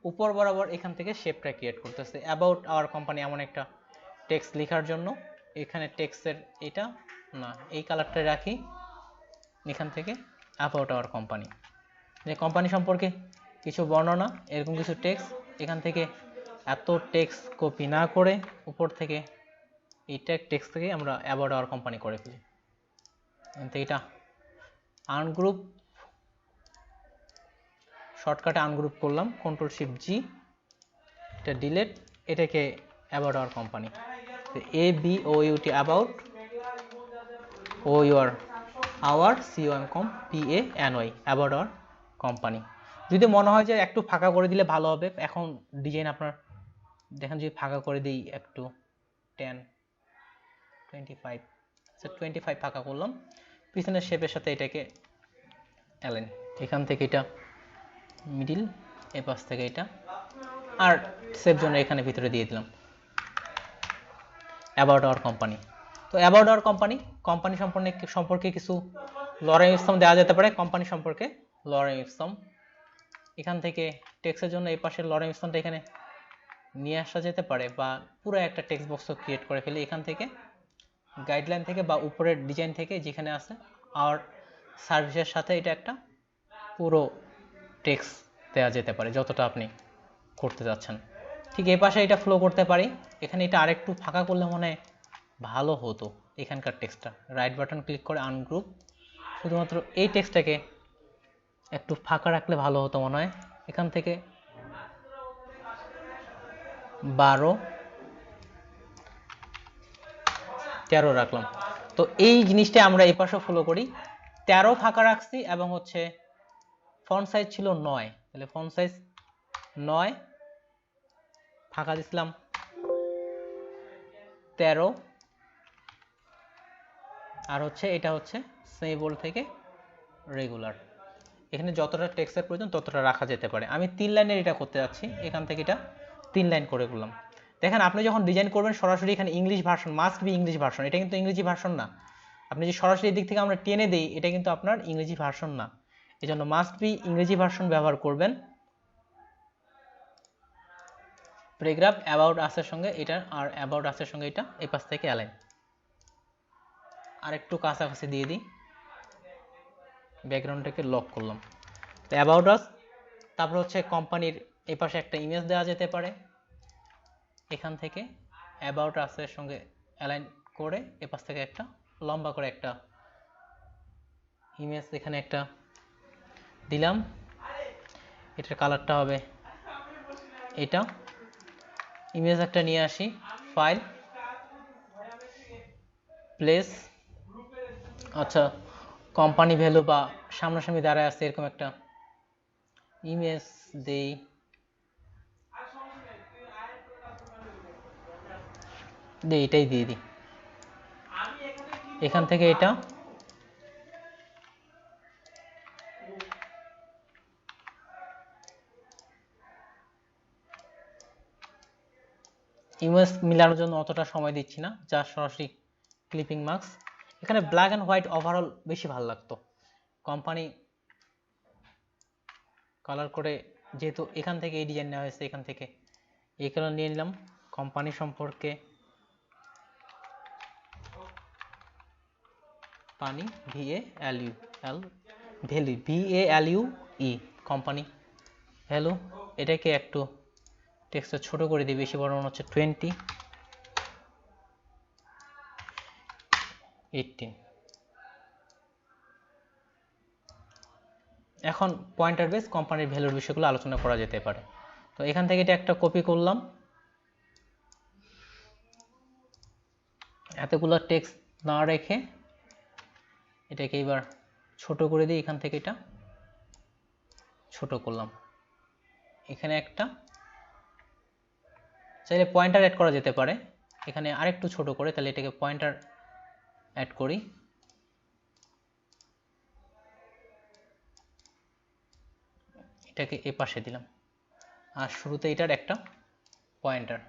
উপর বরাবর এখান থেকে শেপটা ক্রিয়েট করতেছে অ্যাবাউট আওয়ার কোম্পানি এমন একটা টেক্সট লেখার জন্য। এখানে টেক্সটের এটা না, এই কালারটা রাখি, এখান থেকে অ্যাবাউট আওয়ার কোম্পানি, যে কোম্পানি সম্পর্কে কিছু বর্ণনা, এরকম কিছু টেক্সট। এখান থেকে এত টেক্সট কপি না করে উপর থেকে এই টেক্সট থেকে আমরা অ্যাবাউট আওয়ার কোম্পানি করে ফেলি। এখান থেকে এটা আনগ্রুপ, শর্টকাটে আনগ্রুপ করলাম, কন্ট্রোল শিফট জি, এটা ডিলেট, এটাকে about our company, ABOUT about, OUR our, COMPANY about our company. যদি মনে হয় যে একটু ফাঁকা করে দিলে ভালো হবে, এখন ডিজাইন আপনার দেখেন, যদি ফাঁকা করে দিই একটু 10, 25, 25 ফাঁকা করলাম, পিছনের শেপের সাথে এটাকে অ্যালাইন, এখান থেকে এটা মিডিল, এ পাশ থেকে এটা, আর সেভ জন্য এখানে ভিতরে দিয়ে দিলাম অ্যাবাউট আওয়ার কোম্পানি। তো অ্যাবাউট আওয়ার কোম্পানি, কোম্পানি সম্পর্কে কিছু লরেন ইপসম দেওয়া যেতে পারে। কোম্পানি সম্পর্কে লরেন ইপসম, এখান থেকে টেক্সটের জন্য এই পাশের লরেন ইপসমটা এখানে নিয়ে আসা যেতে পারে, বা পুরো একটা টেক্সট বক্স ক্রিয়েট করে ফেলি এখান থেকে, গাইডলাইন থেকে বা উপরের ডিজাইন থেকে যেখানে আছে আওয়ার সার্ভিসের সাথে এটা একটা পুরো টেক্সট দেওয়া যেতে পারে যতটা আপনি করতে যাচ্ছেন। ঠিক এই পাশে এটা ফ্লো করতে পারি, এখানে এটা আরেকটু ফাঁকা করলে মনে হয় ভালো হতো এখানকার টেক্সটটা। রাইট বাটন ক্লিক করে আনগ্রুপ, শুধুমাত্র এই টেক্সটটাকে একটু ফাঁকা রাখলে ভালো হতো মনে হয়। এখান থেকে 12, 13 রাখলাম। তো এই জিনিসটা আমরা এই পাশে ফলো করি, 13 ফাঁকা রাখছি, এবং হচ্ছে ফন্ট সাইজ ছিল 9, তাহলে ফন্ট সাইজ 9 ফাঁকা দিছিলাম 13, আর হচ্ছে এটা হচ্ছে সেমি বোল্ড থেকে রেগুলার। এখানে যতটা টেক্সটের প্রয়োজন ততটা রাখা যেতে পারে। আমি 3 লাইনের এটা করতে যাচ্ছি, এখান থেকে এটা 3 লাইন করে করলাম। দেখেন আপনি যখন ডিজাইন করবেন সরাসরি এখানে English version, must be English version, এটা কিন্তু ইংরেজি ভার্সন না। আপনি যে সরাসরি দিক থেকে আমরা টেনে দেই, এটা কিন্তু আপনার ইংরেজি ভার্সন না, এজন্য মাস্ট বি ইংরেজি ভার্সন ব্যবহার করবেন। প্যারাগ্রাফ অ্যাবাউট আসের সঙ্গে এটা, আর অ্যাবাউট আসের সঙ্গে এটা এই পাশ থেকে অ্যালাইন, আর একটু কাছাকাছি দিয়ে দিই, ব্যাকগ্রাউন্ডটাকে লক করলাম। তো অ্যাবাউট আস, তারপর হচ্ছে কোম্পানির এই পাশে একটা ইমেজ দেওয়া যেতে পারে, এখান থেকে অ্যাবাউট আসের সঙ্গে অ্যালাইন করে এ পাশ থেকে একটা লম্বা করে একটা ইমেজ এখানে একটা দিলাম। এটার কালারটা হবে এটা। ইমেজ একটা নিয়ে আসি, ফাইল, প্লেস, আচ্ছা কোম্পানি ভ্যালু বা সামনাসামনি দাঁড়ায় আছে এরকম একটা ইমেজ দেই, এটাই দিয়ে দিই। এখান থেকে এটা ইমেজ মিলানোর জন্য অতটা সময় দিচ্ছি না, যা সরাসরি ক্লিপিং মার্কস। এখানে ব্ল্যাক অ্যান্ড হোয়াইট ওভারঅল বেশি ভালো লাগতো, কোম্পানি কালার করে, যেহেতু এখান থেকে এই ডিজাইন নেওয়া হয়েছে, এখান থেকে এই কালার নিয়ে নিলাম। কোম্পানি সম্পর্কে পানি, VALU value, VALUE company value, এটাকে একটু টেক্সটটা ছোট করে দিই, বেশি বড় মনে হচ্ছে 20, 18। এখন পয়েন্টার বেস কোম্পানির ভ্যালুর বিষয়গুলো আলোচনা করা যেতে পারে। তো এখান থেকে এটা একটা কপি করলাম, এতগুলো টেক্সট না রেখে এটাকে এবার ছোট করে দিই, এখান থেকে এটা ছোট করলাম, এখানে একটা, চাইলে পয়েন্টার অ্যাড করা যেতে পারে এখানে আরেকটু ছোট করে, তাহলে এটাকে পয়েন্টার অ্যাড করি, এটাকে এ পাশে দিলাম, আর শুরুতে এটার একটা পয়েন্টার,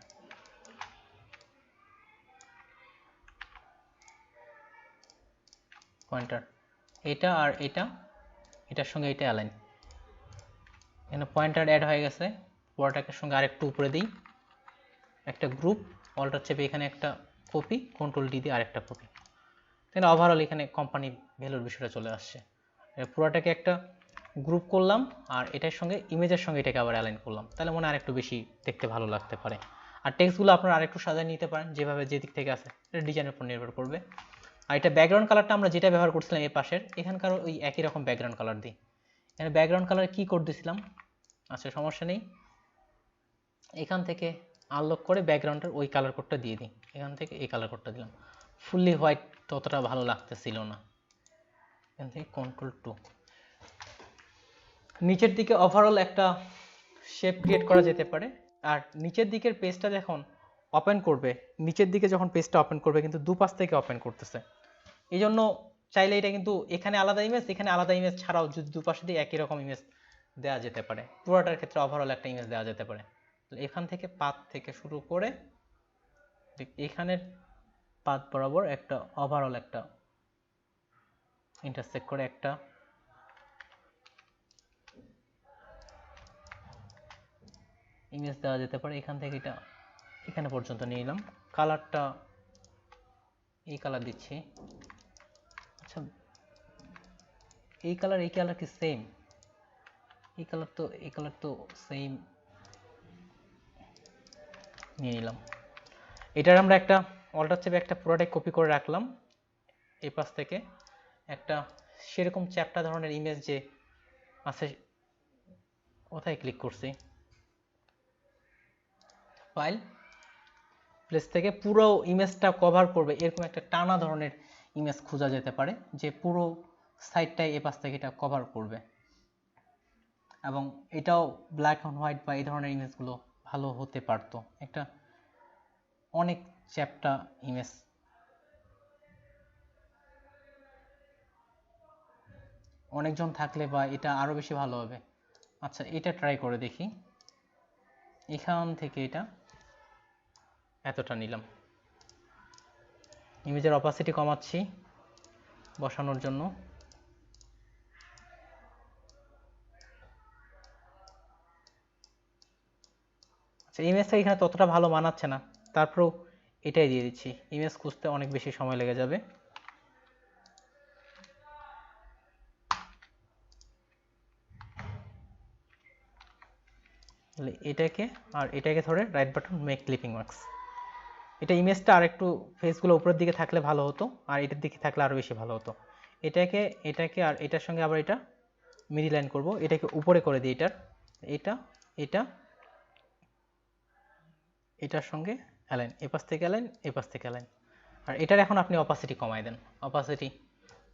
এটা আর এটা, এটার সঙ্গে এটা অ্যালাইন, এখানে পয়েন্টার অ্যাড হয়ে গেছে, পুরোটাকে সঙ্গে আরেকটু উপরে দিই, একটা গ্রুপ, অল্টার চেপে এখানে একটা কপি, কন্ট্রোল ডি দিয়ে আরেকটা কপি, তাহলে ওভারঅল এখানে কোম্পানি ভ্যালুর বিষয়টা চলে আসছে। পুরোটাকে একটা গ্রুপ করলাম, আর এটার সঙ্গে ইমেজের সঙ্গে এটাকে আবার অ্যালাইন করলাম, তাহলে মনে হয় আরেকটু বেশি দেখতে ভালো লাগতে পারে। আর টেক্সটগুলো আপনারা আরেকটু সাজিয়ে নিতে পারেন যেভাবে যে দিক থেকে আসে, এটা ডিজাইনের উপর নির্ভর করবে। আর এটা ব্যাকগ্রাউন্ড কালারটা আমরা যেটা ব্যবহার করছিলাম এই পাশের, এখানকারও ওই একই রকম ব্যাকগ্রাউন্ড কালার দিই। এখানে ব্যাকগ্রাউন্ড কালার কি করে দিয়েছিলাম, আচ্ছা সমস্যা নেই, এখান থেকে আনলক করে ব্যাকগ্রাউন্ডের ওই কালার কোডটা দিয়ে দিই, এখান থেকে এই কালার কোডটা দিলাম, ফুললি হোয়াইট ততটা ভালো লাগতেছিল না, এখান থেকে কন্ট্রোল টু। নিচের দিকে ওভারঅল একটা শেপ ক্রিয়েট করা যেতে পারে। আর নিচের দিকের পেজটা যখন ওপেন করবে, নিচের দিকে যখন পেজটা ওপেন করবে কিন্তু দুপাশ থেকে ওপেন করতেছে, এই জন্য চাইলে এটা কিন্তু এখানে আলাদা ইমেজ, এখানে আলাদা ইমেজ ছাড়াও যদি দুপাশে দিয়ে একই রকম ইমেজ দেওয়া যেতে পারে, পুরোটার ক্ষেত্রে ওভারঅল একটা ইমেজ দেওয়া যেতে পারে। এখান থেকে পাত থেকে শুরু করে এখানের পাত বরাবর একটা ওভারঅল একটা ইন্টারসেক্ট করে একটা ইমেজ দেওয়া যেতে পারে। এখান থেকে এটা এখানে পর্যন্ত নিয়ে নিলাম, কালারটা এই কালার দিচ্ছি, আচ্ছা এই কালার কি সেম, এই কালার তো সেম নিয়ে নিলাম। এটার আমরা একটা অল্টার চেপে একটা পুরোটাই কপি করে রাখলাম, এই পাশ থেকে একটা সেরকম চ্যাপ্টা ধরনের ইমেজ যে আছে, কোথায় ক্লিক করছি, ফাইল প্লেস থেকে পুরো ইমেজটা কভার করবে এরকম একটা টানা ধরনের ইমেজ খোঁজা যেতে পারে, যে পুরো সাইডটাই এ পাশ থেকে এটা কভার করবে, এবং এটাও ব্ল্যাক অ্যান্ড হোয়াইট বা এই ধরনের ইমেজগুলো ভালো হতে পারতো, একটা অনেক চ্যাপ্টা ইমেজ। অনেকজন থাকলে বা এটা আরো বেশি ভালো হবে। আচ্ছা এটা ট্রাই করে দেখি, এখান থেকে এটা এতটা নিলাম, ইমেজের অপাসিটি কমাচ্ছি বসানোর জন্য, আচ্ছা ইমেজটা এখানে ততটা ভালো মানাচ্ছে না, তারপরেও এটাই দিয়ে দিচ্ছি, ইমেজ খুঁজতে অনেক বেশি সময় লেগে যাবে। এটাকে আর এটাকে ধরে right button make clipping marks, এটা ইমেজটা আর একটু ফেসগুলো উপরের দিকে থাকলে ভালো হতো, আর এটার দিকে থাকলে আরো বেশি ভালো হতো। এটাকে আর এটার সঙ্গে আবার এটা মিডল লাইন করব, এটাকে উপরে করে দিই, এটার সঙ্গে অ্যালাইন, এপাশ থেকে অ্যালাইন, এপাশ থেকে অ্যালাইন। আর এটার এখন আপনি অপাসিটি কমাই দেন, অপাসিটি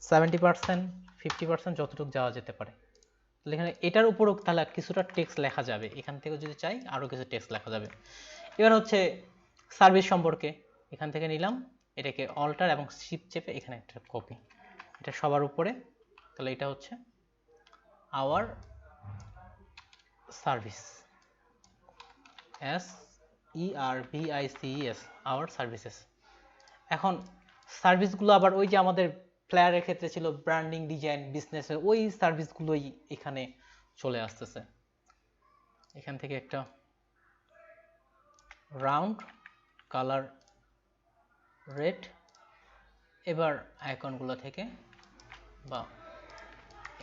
70%, 50% যতটুকু যাওয়া যেতে পারে। তাহলে এখানে এটার উপরও তাহলে কিছুটা টেক্সট লেখা যাবে, এখান থেকে যদি চাই আরো কিছু টেক্সট লেখা যাবে। এবার হচ্ছে সার্ভিস সম্পর্কে, এখান থেকে নিলাম, এটাকে অল্টার এবং শিফট চেপে এখানে একটা কপি, এটা সবার উপরে, তাহলে এটা হচ্ছে our service, SERVICES, our services. এখন সার্ভিসগুলো আবার ওই যে আমাদের ফ্লায়ারের ক্ষেত্রে ছিল ব্র্যান্ডিং, ডিজাইন, বিজনেসের ওই সার্ভিসগুলোই এখানে চলে আসতেছে। এখান থেকে একটা রাউন্ড কালার রেড, এবার আইকনগুলো থেকে বা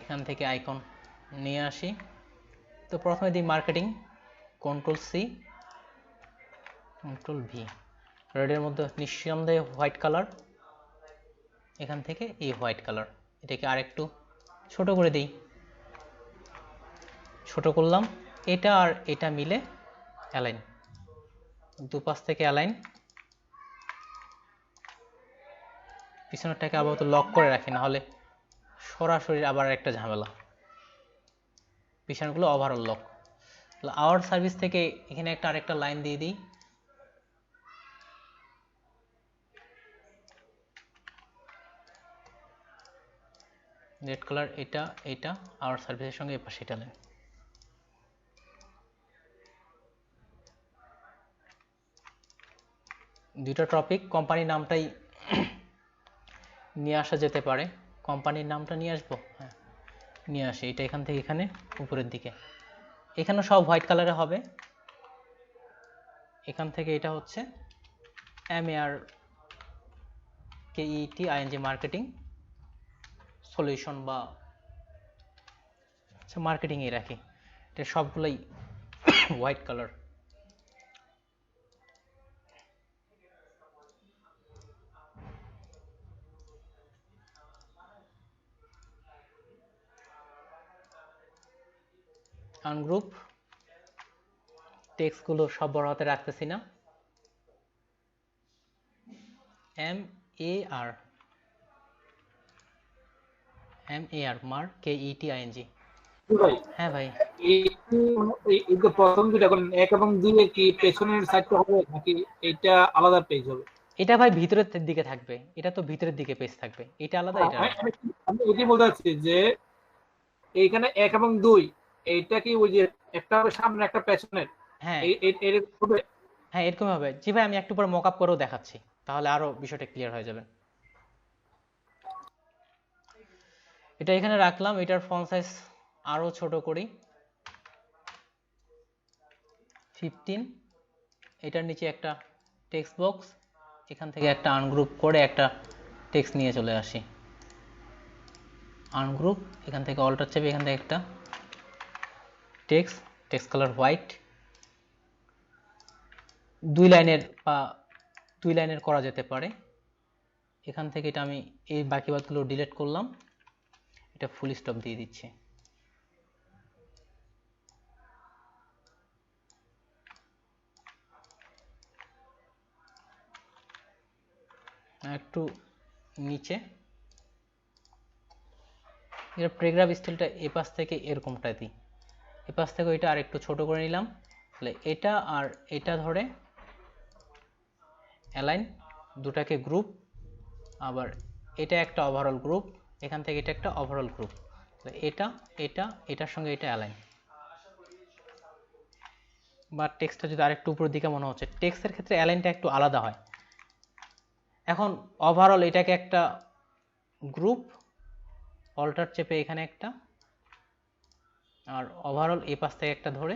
এখান থেকে আইকন নিয়ে আসি, তো প্রথমে দিই marketing, control C control V, রেডের মধ্যে নিঃসন্দেহে হোয়াইট কালার, এখান থেকে এই হোয়াইট কালার, এটাকে আরেকটু ছোট করে দিই, ছোট করলাম, এটা আর এটা মিলে অ্যালাইন, দুপাশ থেকে অ্যালাইন, পিছনেরটাকে আপাতত লক করে রাখি, না হলে সরাসরি আবার একটা ঝামেলা। পিছনেরগুলো ওভারঅল লক। আওয়ার সার্ভিস থেকে এখানে একটা আরেকটা লাইন দিয়ে দিই, রেড কালার, এটা এটা আওয়ার সার্ভিসের সঙ্গে এপাশে এটা লাইন। দুটো টপিক, কোম্পানির নামটাই নিয়ে আসা যেতে পারে। কোম্পানির নামটা নিয়ে আসবো, হ্যাঁ নিয়ে আসি। এটা এখান থেকে এখানে উপরের দিকে, এখানে সব হোয়াইট কালারে হবে। এখান থেকে এটা হচ্ছে MARKETING মার্কেটিং সলিউশন বা মার্কেটিংয়ে রাখি। এটা সবগুলোই হোয়াইট কালার। আনগ্রুপ টেক্সটগুলো সব বড় হাতে রাখতেছি না, MAR MARKETING। ভাই হ্যাঁ ভাই, এই যে প্রথম দুটো এখন 1 এবং 2 এর কি পেছনের সাইডটা হবে নাকি এটা আলাদা পেজ হবে? এটা ভাই ভিতরের দিকে থাকবে, এটা তো ভিতরের দিকে পেজ থাকবে, এটা আলাদা এটা আলাদা। আমি এটাই বলতে চাচ্ছি যে এইখানে 1 এবং 2 এইটা কি ওই যে একটা হবে সামনে একটা পেছনের, হ্যাঁ এর হবে? হ্যাঁ এরকম হবে। জি ভাই, আমি একটু পরে মক আপ করেও দেখাচ্ছি, তাহলে আরো বিষয়টা ক্লিয়ার হয়ে যাবে। এটা এখানে রাখলাম, এটার ফন্ট সাইজ আরো ছোট করি 15। এটার নিচে একটা টেক্সট বক্স, এখান থেকে একটা আনগ্রুপ করে একটা টেক্সট নিয়ে চলে আসি। আনগ্রুপ, এখান থেকে অল্টার চেপে এখান থেকে একটা টেক্সট কালার হোয়াইট, 2 লাইনের করা যেতে পারে। এখান থেকে এটা আমি এই বাকি বাদগুলো ডিলিট করলাম, এটা ফুল স্টপ দিয়ে দিচ্ছি। একটু নিচে এর প্যারাগ্রাফ স্টাইলটা এপাশ থেকে এরকমটা দিই, এপাশ থেকে এটা আর একটু ছোট করে নিলাম। তাহলে এটা আর এটা ধরে অ্যালাইন, দুটাকে গ্রুপ, আবার এটা একটা ওভারঅল গ্রুপ, এখান থেকে এটা একটা ওভারঅল গ্রুপ। এটা এটা এটার সঙ্গে এটা অ্যালাইন। বা টেক্সটটা যদি আরেকটু উপরের দিকে মনে হচ্ছে, টেক্সটের ক্ষেত্রে অ্যালাইনটা একটু আলাদা হয়। এখন ওভারঅল এটাকে একটা গ্রুপ, অল্টার চেপে এখানে একটা, আর ওভারঅল এই পাশ থেকে একটা ধরে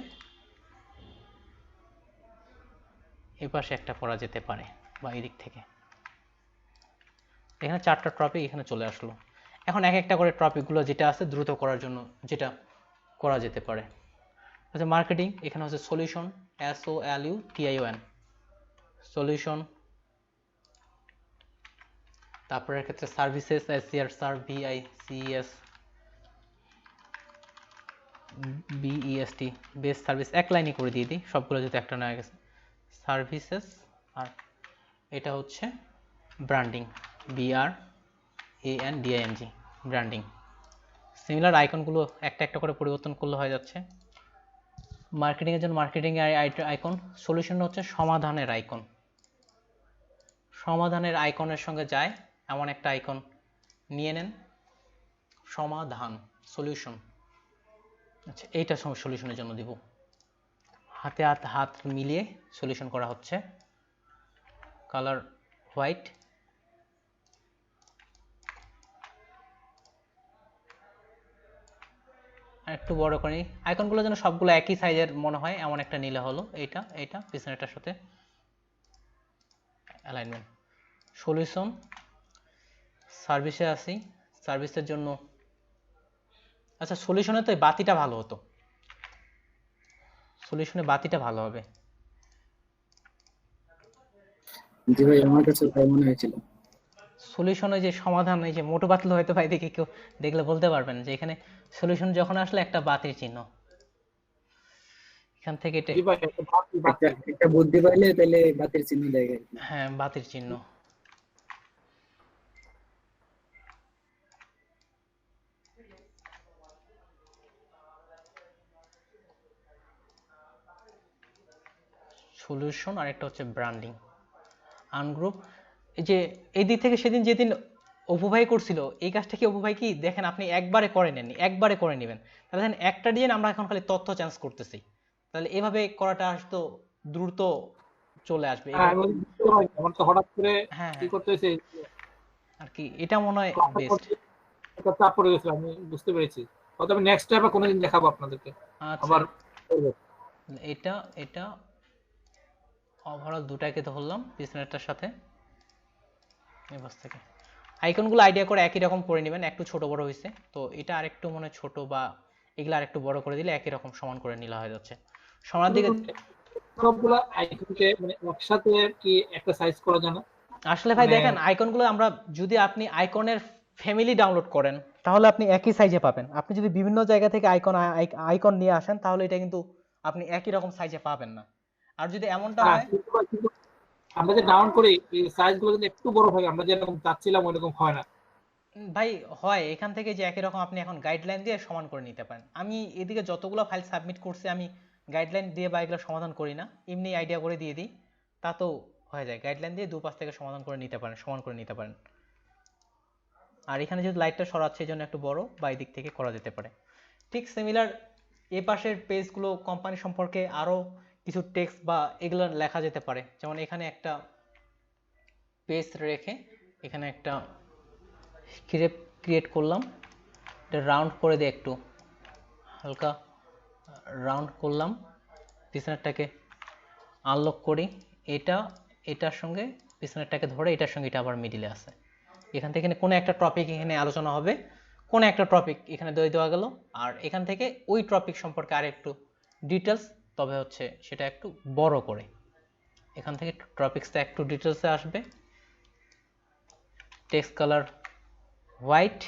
এই পাশে একটা করা যেতে পারে, বা এই দিক থেকে। এখানে 4টা টপিক এখানে চলে আসলো। এখন এক একটা করে টপিকগুলো যেটা আছে দ্রুত করার জন্য যেটা করা যেতে পারে, আচ্ছা মার্কেটিং, এখানে হচ্ছে সলিউশন, SOLUTION সলিউশন। তারপরে ক্ষেত্রে services, SER BEST best service, এক লাইনই করে দিয়ে দিই সবগুলো, যেহেতু একটা না গেছে সার্ভিসেস। আর এটা হচ্ছে ব্র্যান্ডিং, BRANDING ব্র্যান্ডিং। সিমিলার আইকনগুলো একটা একটা করে পরিবর্তন করলে হয়ে যাচ্ছে। মার্কেটিংয়ের জন্য মার্কেটিং আইকন, সলিউশন হচ্ছে সমাধানের আইকন, সমাধানের আইকনের সঙ্গে যায় এমন একটা আইকন নিয়ে নেন, সমাধান সলিউশন। আচ্ছা এইটা সলিউশনের জন্য দিব, হাতে হাত মিলিয়ে সলিউশন করা হচ্ছে, কালার হোয়াইট। একটু বড় করে আইকনগুলো যেন সবগুলো একই সাইজের মনে হয় এমন একটা নিলে হলো। এইটা এইটা পিছনেরটার সাথে অ্যালাইনমেন্ট। সলিউশন, সার্ভিসে আসি, সার্ভিসের জন্য আচ্ছা সলিউশনে তো বাতিটা ভালো হতো, সলিউশনে বাতিটা ভালো হবে। জি ভাই, আমার কাছে তাই মনে হয়েছিল। সলিউশনে যে সমাধান, এই যে মোটো বাতিল হয়তো ভাই দেখে কেউ দেখলে বলতে পারবেন যে এখানে সলিউশন যখন আসলে একটা বাতির চিহ্ন, এখান থেকে এটা একটা বুদ্ধি পাইলে তাহলে বাতির চিহ্ন দেয় আর কি। হ্যাঁ বাতির চিহ্ন। সলিউশন আর একটা হচ্ছে ব্র্যান্ডিং আনগ্রুপ। এই যে এই দিক থেকে সেদিন যেদিন অপু ভাই করছিল এই কাজটা কি অপু ভাই কি দেখেন আপনি একবারে করে নেননি, একবারে করে নেবেন। তাহলে দেখেন একটা ডিজাইন আমরা এখন খালি তথ্য চেঞ্জ করতেছি, তাহলে এভাবে করাটা আসতো দ্রুত চলে আসবে হ্যাঁ আমি বুঝতে পারি, আমার তো হঠাৎ করে হ্যাঁ কি হ্যাঁ করতেছে আর কি এটা মনে হয় বেস্ট। একটা চাপ পড়ে গেছিল, আমি বুঝতে পেরেছি। হয়তো আমি নেক্সট টাইম কোনোদিন দেখাবো আপনাদেরকে আচ্ছা আবার করবো। এটা এটা ওভারঅল দুটাকে ধরলাম পিছনেরটার সাথে এই পাশ থেকে। আইকনগুলো আইডিয়া করে একই রকম করে নেবেন, একটু ছোট বড় হয়েছে তো এটা আরেকটু মনে হয় ছোট বা এগুলো আরেকটু বড় করে দিলে একই রকম সমান করে নিলে হয়ে যাচ্ছে। সমান দিকে সবগুলো আইকনকে মানে একসাথে কি একটা সাইজ করা যায় না? আসলে ভাই মানে দেখেন আইকনগুলো আমরা যদি আপনি আইকনের ফ্যামিলি ডাউনলোড করেন তাহলে আপনি একই সাইজে পাবেন। আপনি যদি বিভিন্ন জায়গা থেকে আইকন নিয়ে আসেন তাহলে এটা কিন্তু আপনি একই রকম সাইজে পাবেন না। আর যদি এমনটা হ্যাঁ, হয় কিন্তু আমরা যে ডাউন করি এই সাইজ গুলো যদি একটু বড় থাকে, আমরা যেরকম চাচ্ছিলাম ওইরকম হয় না। ভাই হয় এখান থেকে যে একই রকম আপনি এখন গাইডলাইন দিয়ে সমান করে নিতে পারেন। আমি এদিকে যতগুলো ফাইল সাবমিট করছি আমি গাইডলাইন দিয়ে বা এগুলো সমাধান করি না, এমনি আইডিয়া করে দিয়ে দিই, তাতেও হয়ে যায়। গাইডলাইন দিয়ে দুপাশ থেকে সমাধান করে নিতে পারেন, সমান করে নিতে পারেন। আর এখানে যেহেতু লাইটটা সরাচ্ছে এই জন্য একটু বড় বা এই দিক থেকে করা যেতে পারে। ঠিক সিমিলার এ পাশের পেজগুলো কোম্পানি সম্পর্কে আরো কিছু টেক্সট বা এগুলো লেখা যেতে পারে। যেমন এখানে একটা পেজ রেখে এখানে একটা ক্রিয়েট করলাম, এটা রাউন্ড করে দিই, একটু হালকা রাউন্ড করলাম, পিছনেরটাকে আনলক করি, এটা এটার সঙ্গে পিছনেরটাকে ধরে এটার সঙ্গে এটা আবার মিডিলে আছে। এখান থেকে কোনো একটা টপিক এখানে আলোচনা হবে, কোনো একটা টপিক এখানে দেওয়া গেল, আর এখান থেকে ওই টপিক সম্পর্কে আর একটু ডিটেলস, তবে হচ্ছে সেটা একটু বড় করে। এখান থেকে টপিকসটা একটু ডিটেলসে আসবে, টেক্সট কালার হোয়াইট,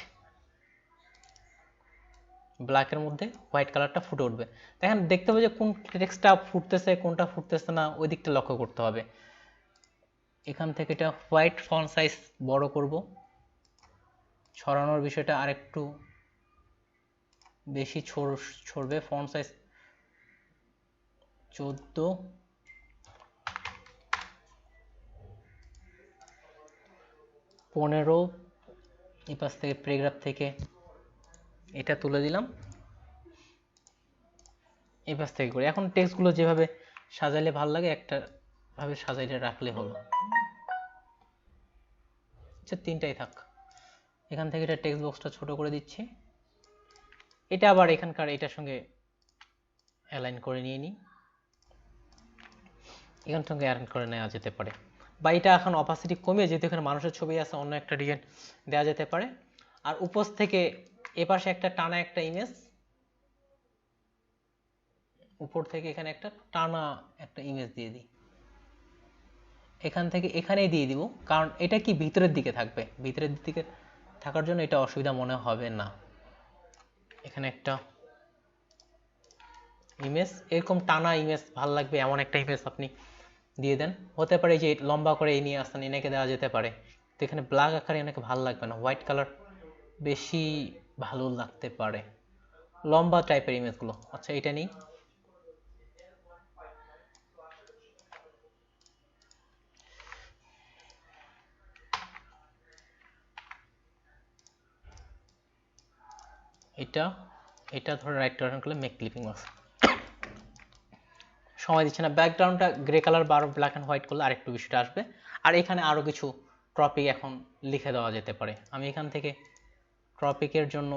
ব্ল্যাকের মধ্যে হোয়াইট কালারটা ফুটে উঠবে। দেখেন দেখতে হবে যে কোন টেক্সটটা ফুটতেছে কোনটা ফুটতেছে না, ওই দিকটা লক্ষ্য করতে হবে। এখান থেকে এটা হোয়াইট ফন্ট সাইজ বড় করব, ছড়ানোর বিষয়টা আরেকটু বেশি ছড়বে, ফন্ট সাইজ 14, এই পাশ থেকে প্যারাগ্রাফ থেকে এটা তুলে দিলাম, এই পাশ থেকে করি। এখন টেক্সটগুলো যেভাবে সাজাইলে ভালো লাগে একটা ভাবে সাজাইলে রাখলে হলো। আচ্ছা তিনটাই থাক। এখান থেকে এটা টেক্সট বক্সটা ছোট করে দিচ্ছি, এটা আবার এখানকার এটার সঙ্গে অ্যালাইন করে নিয়ে নিই, এখান থেকে অ্যালাইন করে নেওয়া যেতে পারে। বা এটা এখন অপাসিটি কমিয়ে, যেহেতু এখানে মানুষের ছবি আছে, অন্য একটা ডিজাইন দেওয়া যেতে পারে। আর উপর থেকে এপাশে একটা টানা একটা ইমেজ, উপর থেকে এখানে একটা টানা একটা ইমেজ দিয়ে দিই, এখান থেকে এখানেই দিয়ে দিব, কারণ এটা কি ভিতরের দিকে থাকবে, ভিতরের দিকে থাকার জন্য এটা অসুবিধা মনে হবে না। এখানে একটা ইমেজ, এরকম টানা ইমেজ ভাল লাগবে এমন একটা ইমেজ আপনি দিয়ে দেন। হতে পারে যে লম্বা করে এই নিয়ে আসতেন, এনেকে দেওয়া যেতে পারে, তো এখানে ব্ল্যাক আকারে অনেকে ভালো লাগবে না, হোয়াইট কালার বেশি ভালো লাগতে পারে লম্বা টাইপের ইমেজগুলো। আচ্ছা এটা নিই, এটা ধরে রাইট টার্ন করলে মেক ক্লিপিং মাস্ক, সময় দিচ্ছে না। ব্যাকগ্রাউন্ডটা গ্রে কালার বা ব্ল্যাক অ্যান্ড হোয়াইট করলে আরেকটু বিষয়টা আসবে। আর এখানে আরো কিছু টপিক এখন লিখে দেওয়া যেতে পারে। আমি এখান থেকে টপিকের জন্য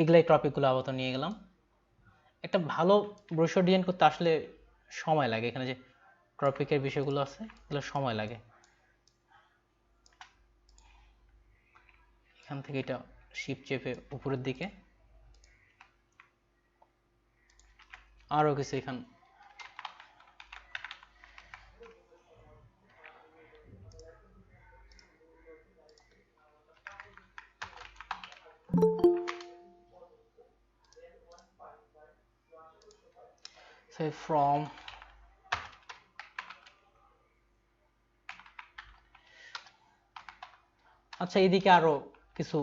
এগুলাই টপিকগুলো আপাতত নিয়ে গেলাম। একটা ভালো ব্রোশার ডিজাইন করতে আসলে সময় লাগে, এখানে যে টপিকের বিষয়গুলো আছে এগুলো সময় লাগে। এখান থেকে এটা শিফট চেপে উপরের দিকে আরো কিছু এখান say from আচ্ছা এদিকে আরো কিছু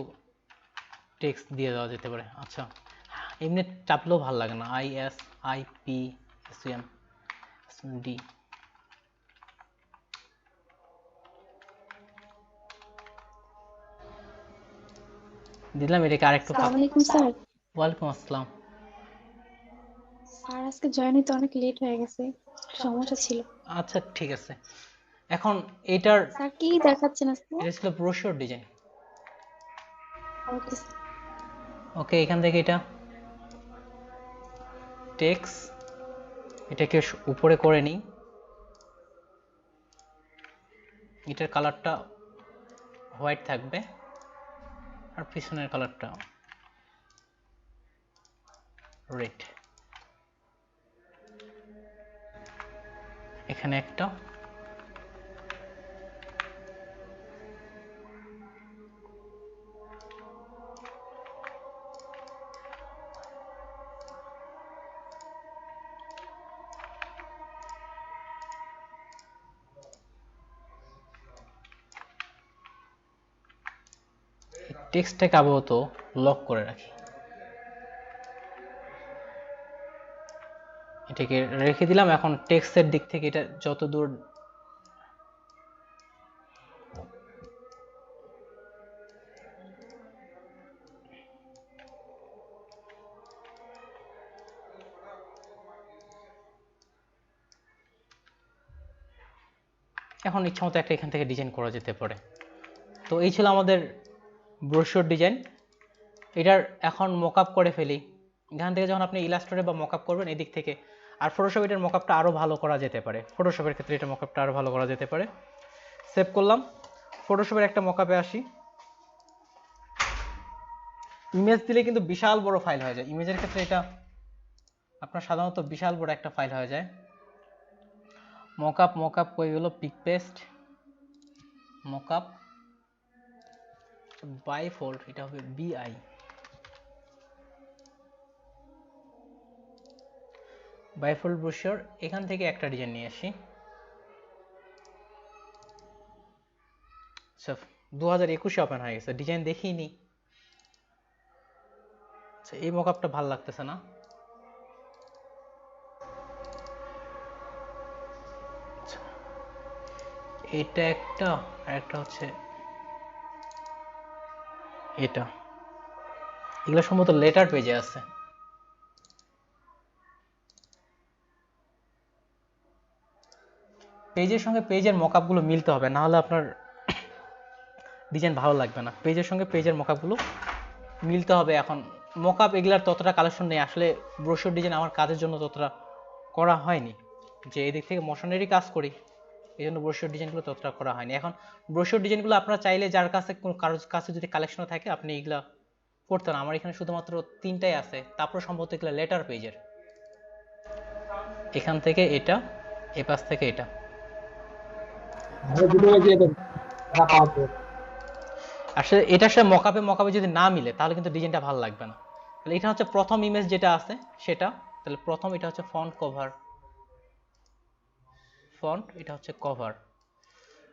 টেক্সট দিয়ে দেওয়া যেতে পারে। আচ্ছা এমনি চাপলেও ভালো লাগে না, ISIPSUM ডি দিলাম। এটাকে আরেকটু আসসালামু আলাইকুম স্যার। ওয়ালাইকুম আসসালাম। স্যার আজকে জয়েন হতে অনেক লেট হয়ে গেছে, সমস্যা ছিল। আচ্ছা ঠিক আছে। এখন এটার স্যার কি দেখাচ্ছেন আজকে? এটা ছিল ব্রোশিওর ডিজাইন। ওকে ওকে, এখান থেকে এটা টেক্স, এটাকে উপরে করে নিই। এটার কালারটা হোয়াইট থাকবে আর পিছনের কালারটা রেড। এখানে একটা টেক্সটটাকে আপাতত লক করে রাখি। এটাকে রেখে দিলাম। এখন টেক্সটের দিক থেকে এটা যত দূর এখন ইচ্ছা মতো একটা এখান থেকে ডিজাইন করা যেতে পারে। তো এই ছিল আমাদের ব্রোশিওর ডিজাইন। এটার এখন মকআপ করে ফেলি। এখান থেকে যখন আপনি ইলাস্ট্রেটর বা মকআপ করবেন এদিক থেকে, আর ফটোশপ এটার মকআপটা আরও ভালো করা যেতে পারে। ফটোশপের ক্ষেত্রে এটা মকআপটা আরও ভালো করা যেতে পারে। সেভ করলাম। ফটোশপের একটা মকআপে আসি। ইমেজ দিলে কিন্তু বিশাল বড় ফাইল হয়ে যায়। ইমেজের ক্ষেত্রে এটা আপনার সাধারণত বিশাল বড় একটা ফাইল হয়ে যায়। মকআপ কই গেল? পিক পেস্ট মকআপ বাইফোল্ড, এটা হবে বিআই। বাইফোল্ড ব্রোশিওর, এখান থেকে একটা ডিজাইন নিয়ে আসি। 2021 ওপেন হয়ে গেছে, ডিজাইন দেখিনি। আচ্ছা, এই মকআপটা ভালো লাগতেছে না। এটা একটা, আর একটা হচ্ছে এটা। এগুলো সম্ভবত লেটার পেজে আছে। পেজের সঙ্গে পেজের মকআপগুলো মিলতে হবে, না হলে আপনার ডিজাইন ভালো লাগবে না। পেজের সঙ্গে পেজের মকআপগুলো মিলতে হবে। এখন মকআপ এগুলার ততটা কালেকশন নেই আসলে। ব্রোশিওর ডিজাইন আমার কাজের জন্য ততটা করা হয়নি, যে এদিক থেকে মশনারি কাজ করি, এই জন্য ব্রোশিওর ডিজাইনগুলো ততটা করা হয়নি। এখন ব্রোশিওর ডিজাইনগুলো আপনারা চাইলে যার কাছে কারোর কাছে যদি কালেকশন থাকে আপনি এগুলা করতেন। আমার এখানে শুধুমাত্র 3টাই আছে, তারপর সম্ভবত এগুলো লেটার পেজের। এখান থেকে এটা, এ পাশ থেকে এটা। আসলে এটার সাথে মকআপে যদি না মিলে তাহলে কিন্তু ডিজাইনটা ভালো লাগবে না। তাহলে এটা হচ্ছে প্রথম ইমেজ যেটা আছে সেটা। তাহলে প্রথম এটা হচ্ছে ফন্ট কভার, ফন্ট এটা হচ্ছে কভার।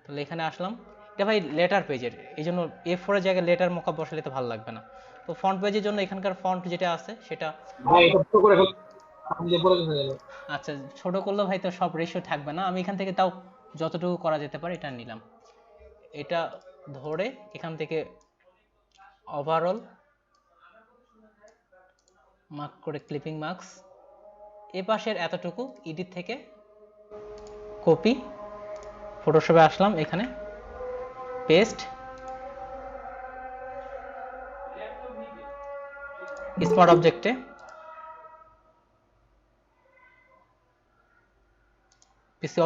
তাহলে এখানে আসলাম। এটা ভাই লেটার পেজের, এই জন্য A4 এর জায়গায় লেটার মকআপ বসালে তো ভালো লাগবে না। তো ফন্ট পেজের জন্য এখানকার ফন্ট যেটা আছে সেটা আচ্ছা ছোট করলে ভাই তো সব রেশিও থাকবে না। আমি এখান থেকে তাও যতটুকু করা যেতে পারে এটা নিলাম। এটা ধরে এখান থেকে ওভারঅল মার্ক করে ক্লিপিং মার্কস, এ পাশের এতটুকু এডিট থেকে কপি, ফটোশপে আসলাম, এখানে পেস্ট, স্মার্ট অবজেক্টে পিসি